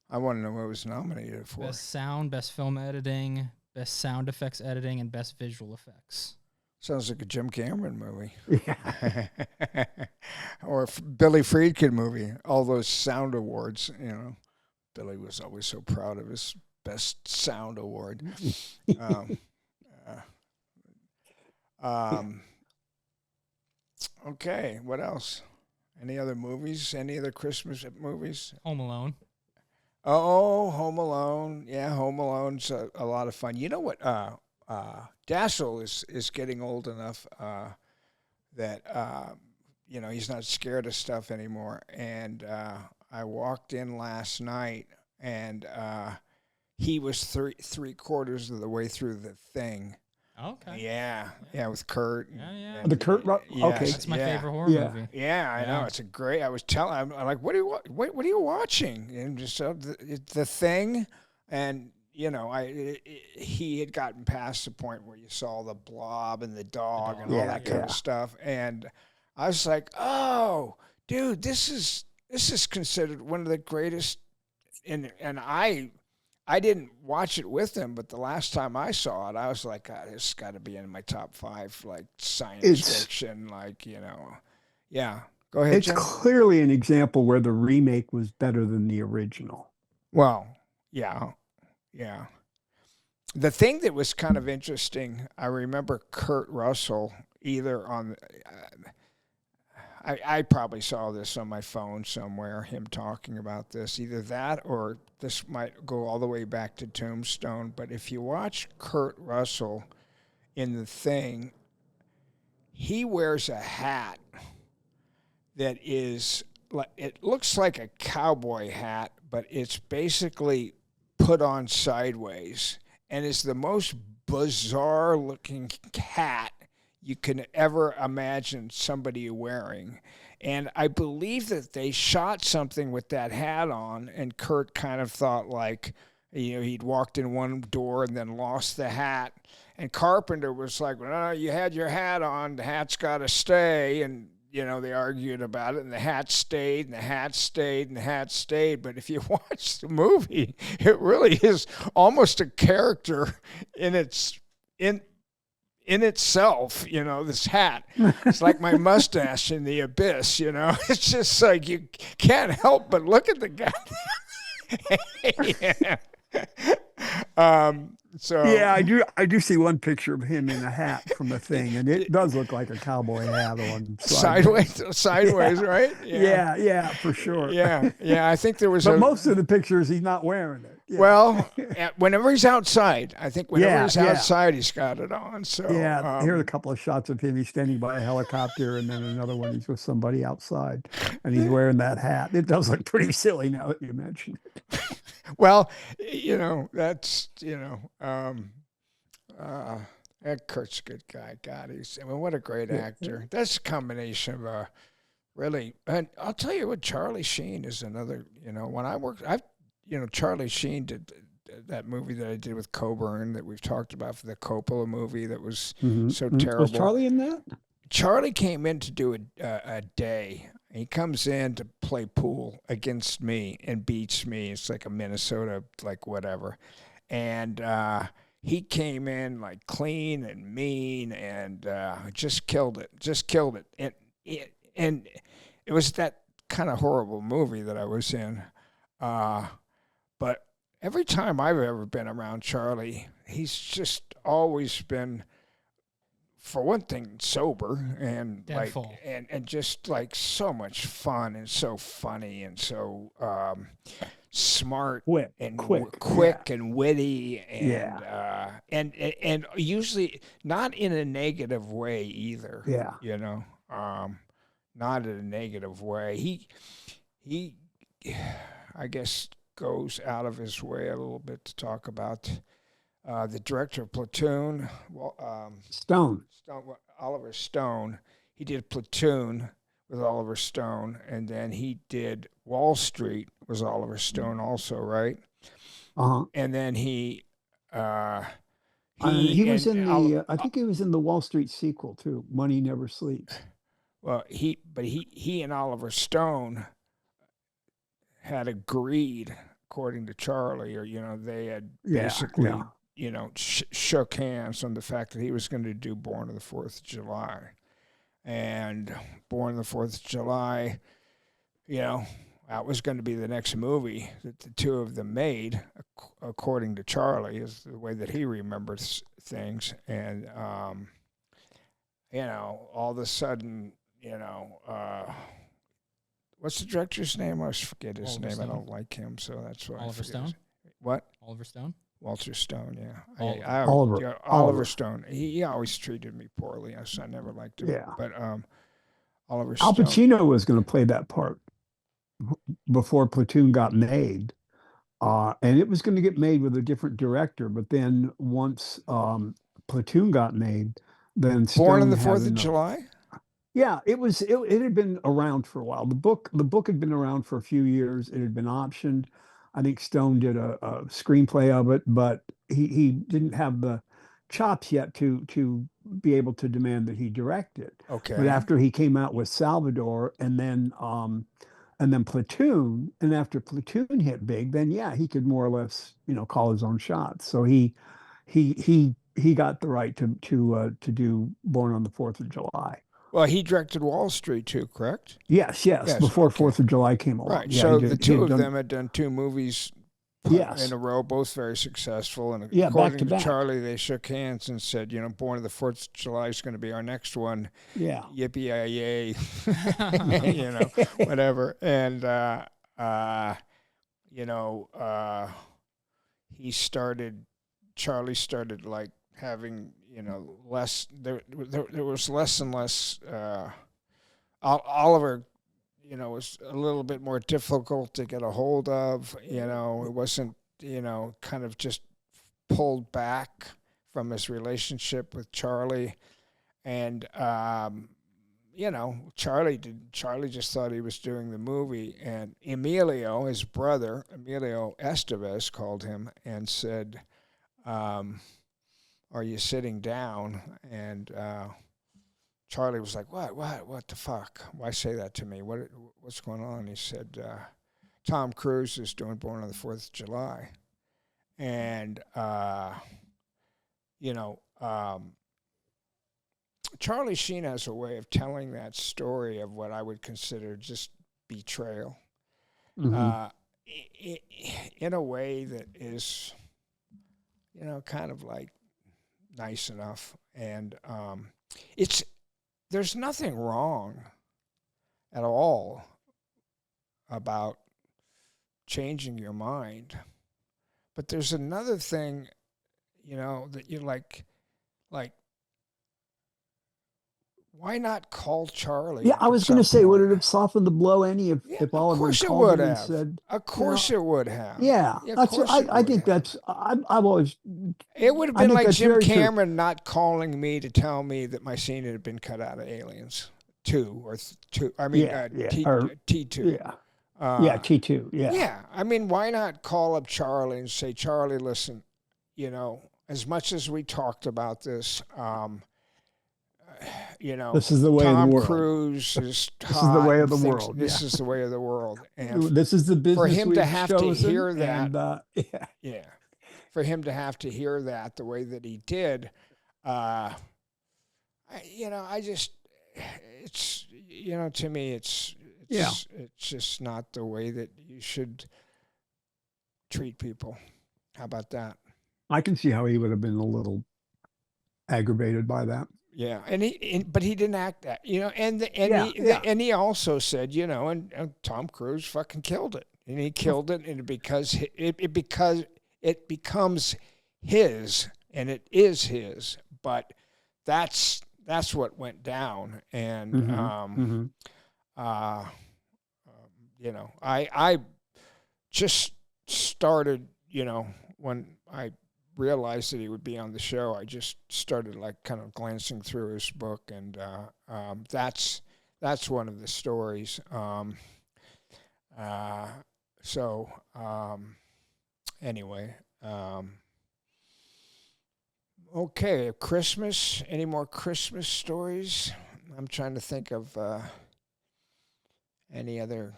I want to know what it was nominated for. Best sound, best film editing, best sound effects editing, and best visual effects. Sounds like a Jim Cameron movie. Yeah. Or a Billy Friedkin movie. All those sound awards, Billy was always so proud of his best sound award. Okay, what else? Any other movies? Any other Christmas movies? Home Alone. Oh, Home Alone. Yeah, Home Alone's a lot of fun. You know what? Dassel is getting old enough that he's not scared of stuff anymore. And I walked in last night, and he was three quarters of the way through the thing. Okay. Yeah, with Kurt. Yeah. The Kurt okay. That's my yeah. favorite horror Yeah. movie. Yeah, I know. Yeah. It's a great. I was telling. I'm like, what are you watching? And just the thing, and he had gotten past the point where you saw the blob and the dog and all that kind of stuff, and I was like, oh, dude, this is considered one of the greatest. And I didn't watch it with him, but the last time I saw it, I was like, God, this has got to be in my top 5, like science fiction, like, yeah. Go ahead, It's Jim. clearly an example where the remake was better than the original. Well, yeah. The thing that was kind of interesting, I remember Kurt Russell either on, I probably saw this on my phone somewhere, him talking about this. Either that or this might go all the way back to Tombstone. But if you watch Kurt Russell in The Thing, he wears a hat that is, it looks like a cowboy hat, but it's basically put on sideways. And it's the most bizarre looking hat you can ever imagine somebody wearing. And I believe that they shot something with that hat on, and Kurt kind of thought like, he'd walked in one door and then lost the hat. And Carpenter was like, well, no, you had your hat on, the hat's got to stay. And, they argued about it, and the hat stayed, and the hat stayed, and the hat stayed. But if you watch the movie, it really is almost a character in itself, this hat. It's like my mustache in the abyss, It's just like you can't help but look at the guy. So yeah, I do see one picture of him in a hat from The Thing, and it does look like a cowboy hat on sideways, right? Yeah, for sure. Yeah. I think there was but most of the pictures he's not wearing it. Yeah. Well, whenever he's outside, I think whenever he's outside, he's got it on. So here's a couple of shots of him. He's standing by a helicopter, and then another one he's with somebody outside, and he's wearing that hat. It does look pretty silly now that you mention it. Well, that's Kurt's a good guy. God, what a great actor. That's a combination of a really. And I'll tell you what, Charlie Sheen is another. When I worked, Charlie Sheen did that movie that I did with Coburn that we've talked about for the Coppola movie that was so terrible. Was Charlie in that? Charlie came in to do a day. He comes in to play pool against me and beats me. It's like a Minnesota, like whatever. And he came in like clean and mean and just killed it. And it was that kind of horrible movie that I was in. But every time I've ever been around Charlie, he's just always been, for one thing, sober and and just like so much fun and so funny and so smart and quick and witty and usually not in a negative way either. Not in a negative way. He I guess goes out of his way a little bit to talk about the director of Platoon, Oliver Stone. He did Platoon with Oliver Stone, and then he did Wall Street was Oliver Stone also, right? And then he was in the I think he was in the Wall Street sequel too, Money Never Sleeps. Well, he and Oliver Stone had agreed, according to Charlie, or they had basically shook hands on the fact that he was going to do Born on the 4th of July. And Born on the 4th of July, that was going to be the next movie that the two of them made, according to Charlie, is the way that he remembers things. And, all of a sudden, what's the director's name? I always forget his name. Stone. I don't like him, so that's why. Oliver Stone? What? Oliver Stone? Walter Stone, yeah. Oliver Stone. He always treated me poorly, so I never liked him. Yeah. But Oliver Al Stone. Pacino was going to play that part before Platoon got made. And it was going to get made with a different director. But then once Platoon got made, then Born on Stone the 4th of having July? yeah, it had been around for a while. The book had been around for a few years. It had been optioned. I think Stone did a screenplay of it, but he didn't have the chops yet to be able to demand that he direct it. Okay. But after he came out with Salvador and then Platoon, and after Platoon hit big, then yeah, he could more or less, call his own shots. So he got the right to do Born on the 4th of July. Well, he directed Wall Street too, correct? Yes, Yes, before okay. 4th of July came along. Right. Yeah, So he the did- he two had of done- them had done 2 movies Yes. in a row, both very successful. And Yeah, back according to to back. Charlie, they shook hands and said, Born on the 4th of July is going to be our next one. Yeah. Yippee-yay, whatever. And, Charlie started like having, less, there was less and less, Oliver, was a little bit more difficult to get a hold of, it wasn't, kind of just pulled back from his relationship with Charlie. And, Charlie just thought he was doing the movie. And Emilio, his brother, Emilio Estevez, called him and said, are you sitting down? And Charlie was like, what the fuck? Why say that to me? What's going on? He said, Tom Cruise is doing Born on the 4th of July. And, Charlie Sheen has a way of telling that story of what I would consider just betrayal, Mhm. in a way that is, kind of like nice enough. And there's nothing wrong at all about changing your mind. But there's another thing, that you like, why not call Charlie? Yeah, I at was going to some say, would point? it have softened the blow any Yeah, if of Oliver course had it called would him and have. said, Of course it would have. yeah, of that's course it I would think have. that's I've always It would have I been think like that's Jim very true. Cameron not calling me to tell me that my scene had been cut out of Aliens 2 or 2. I mean, Yeah, yeah, T2. yeah. Uh, T2. Yeah. Yeah, I mean, why not call up Charlie and say, Charlie, listen, as much as we talked about this, This is the way of the Tom world. Cruise is This is the hot way and of the thinks world, This yeah. is the way of the world. And This is the business for him to we've have to chosen, hear that, and, yeah. yeah, for him to have to hear that the way that he did, it's, to me, it's just not the way that you should treat people. How about that? I can see how he would have been a little aggravated by that. Yeah, but he didn't act that, and he also said, and Tom Cruise fucking killed it, and he killed it, and because it becomes his, and it is his, but that's what went down, and I just started, when I realized that he would be on the show, I just started like kind of glancing through his book, and that's one of the stories. Anyway, okay, Christmas. Any more Christmas stories? I'm trying to think of any other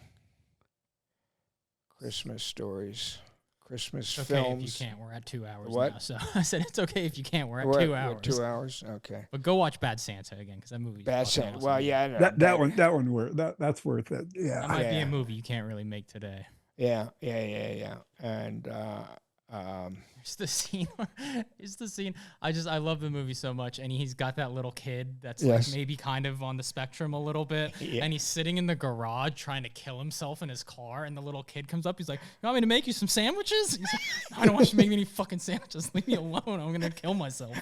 Christmas stories. Christmas It's okay films. if you can't. We're at 2 hours What? now. So I said it's okay if you can't. We're at We're 2 at hours. 2 hours. Okay. But go watch Bad Santa again because that movie. Bad Santa. Well, yeah, I know. That one worth that's worth it. That Yeah. might be Yeah. a movie you can't really make today. Yeah. And It's the scene. It's the scene. I love the movie so much, and he's got that little kid that's Yes. like maybe kind of on the spectrum a little bit, Yeah. and he's sitting in the garage trying to kill himself in his car, and the little kid comes up. He's like, "You want me to make you some sandwiches?" He's like, "I don't want you to make me any fucking sandwiches. Leave me alone. I'm gonna kill myself."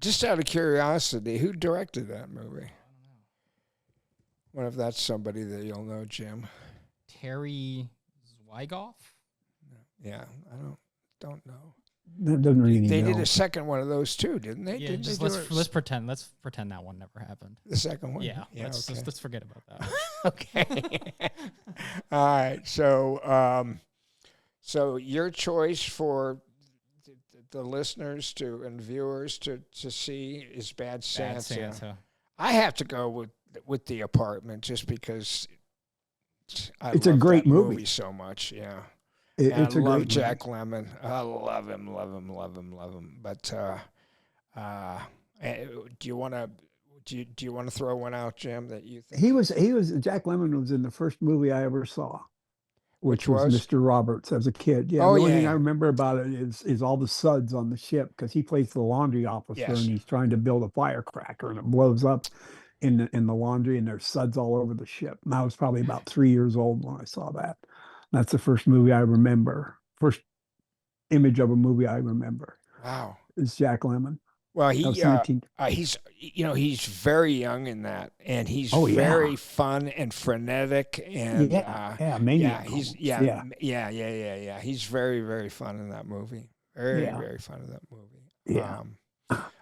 just out of curiosity, who directed that movie? What if that's somebody that you'll know, Jim? Terry Zwigoff. Yeah, I don't know. That doesn't ring any They did a bells. second one of those too, didn't they? Yeah, Didn't just they do let's pretend that one never happened. the second one. Yeah, Yeah. let's Okay. let's forget about that. Okay. All right. So, so your choice for the listeners and viewers to see is Bad Santa. Bad Santa. I have to go with The Apartment just because I It's a love great that movie. so much. Yeah. It's I a love great Jack movie. Lemmon. I love him. But do you want to throw one out, Jim? That you think He was Jack Lemmon was in the first movie I ever saw, which was was? Mr. Roberts as a kid. Yeah, Oh, the only thing yeah. I remember about it is all the suds on the ship because he plays the laundry officer Yes. and he's trying to build a firecracker and it blows up in the laundry and there's suds all over the ship. And I was probably about 3 years old when I saw that. That's the first movie I remember. First image of a movie I remember Wow. is Jack Lemmon. Well, That was 19. he's very young in that, and he's Oh, yeah. very fun and frenetic, and Maniac. he's almost. yeah. He's very, very fun in that movie. Very, Yeah. very fun in that movie. Yeah.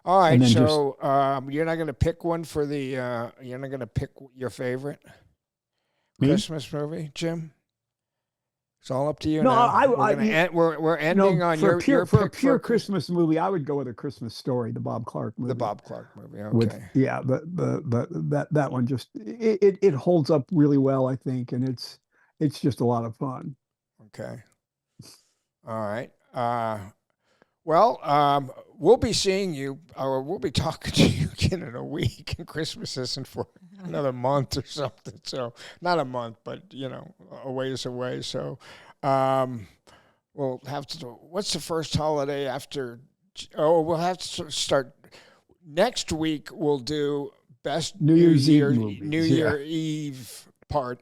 All right, And then so you're not going to pick one for the. You're not going to pick your favorite Me? Christmas movie, Jim. It's all up to you No, now. We're ending on your for a pick pure for Christmas movie. I would go with A Christmas Story, the Bob Clark movie. the Bob Clark movie. Okay. With that one just it holds up really well, I think, and it's just a lot of fun. Okay. All right. Well, we'll be seeing you, or we'll be talking to you again in a week, and Christmas isn't for another month or something. So, not a month, but, a ways away. So, we'll have to do, what's the first holiday after? Oh, we'll have to start. Next week, we'll do best New Year's Eve movies, New Year Eve part,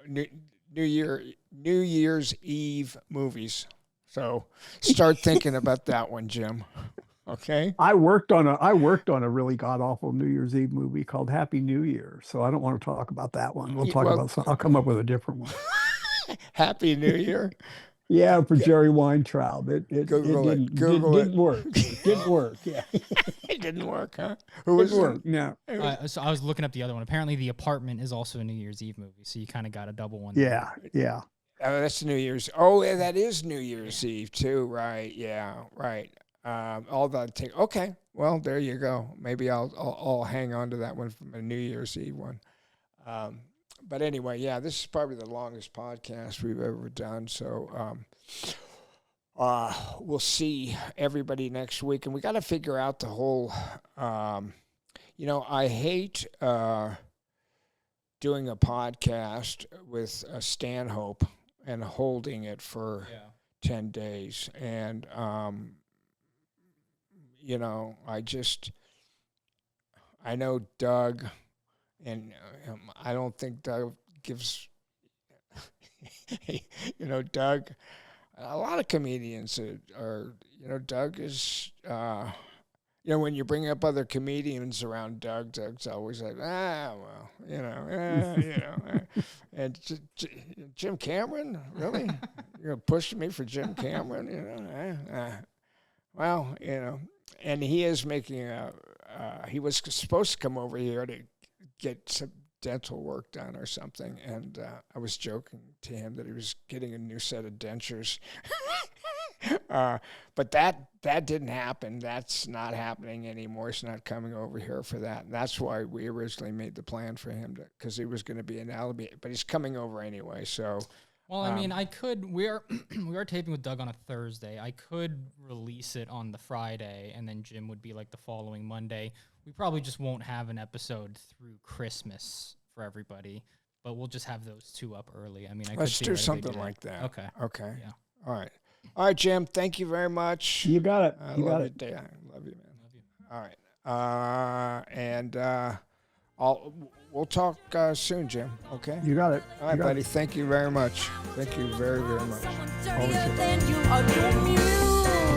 New Year's Eve movies. So start thinking about that one, Jim. Okay. I worked on a really god awful New Year's Eve movie called Happy New Year, so I don't want to talk about that one. I'll come up with a different one. Happy New Year. Yeah, for Jerry Weintraub. It didn't work. It didn't work. Yeah. It didn't work, huh? Who was it? No. So I was looking up the other one. Apparently, The Apartment is also a New Year's Eve movie, so you kind of got a double one. Yeah, yeah. Oh, that's New Year's. Oh, yeah, that is New Year's Eve too, right? Yeah, right. All that take. Okay, well, there you go. Maybe I'll hang on to that one from a New Year's Eve one. But anyway, yeah, this is probably the longest podcast we've ever done. So we'll see everybody next week, and we got to figure out the whole. I hate doing a podcast with Stanhope and holding it for 10 days. And, I know Doug, and I don't think Doug gives, Doug, a lot of comedians are Doug is, when you bring up other comedians around Doug's always like, and Jim Cameron, really? You're gonna push me for Jim Cameron? And he is making he was supposed to come over here to get some dental work done or something, and I was joking to him that he was getting a new set of dentures. But that didn't happen. That's not happening anymore. He's not coming over here for that. And that's why we originally made the plan for him because he was going to be in Alabama, but he's coming over anyway. So, well, I mean, I could. We are taping with Doug on a Thursday. I could release it on the Friday, and then Jim would be like the following Monday. We probably just won't have an episode through Christmas for everybody, but we'll just have those two up early. I mean, let's do something like that. Okay. Yeah. All right, Jim. Thank you very much. You got it. I love you, Dan. I love you, man. Love you. All right. And we'll talk soon, Jim. Okay. You got it. All right, buddy. Thank you very much. Thank you very, very much. Someone dirtier than you or your muse.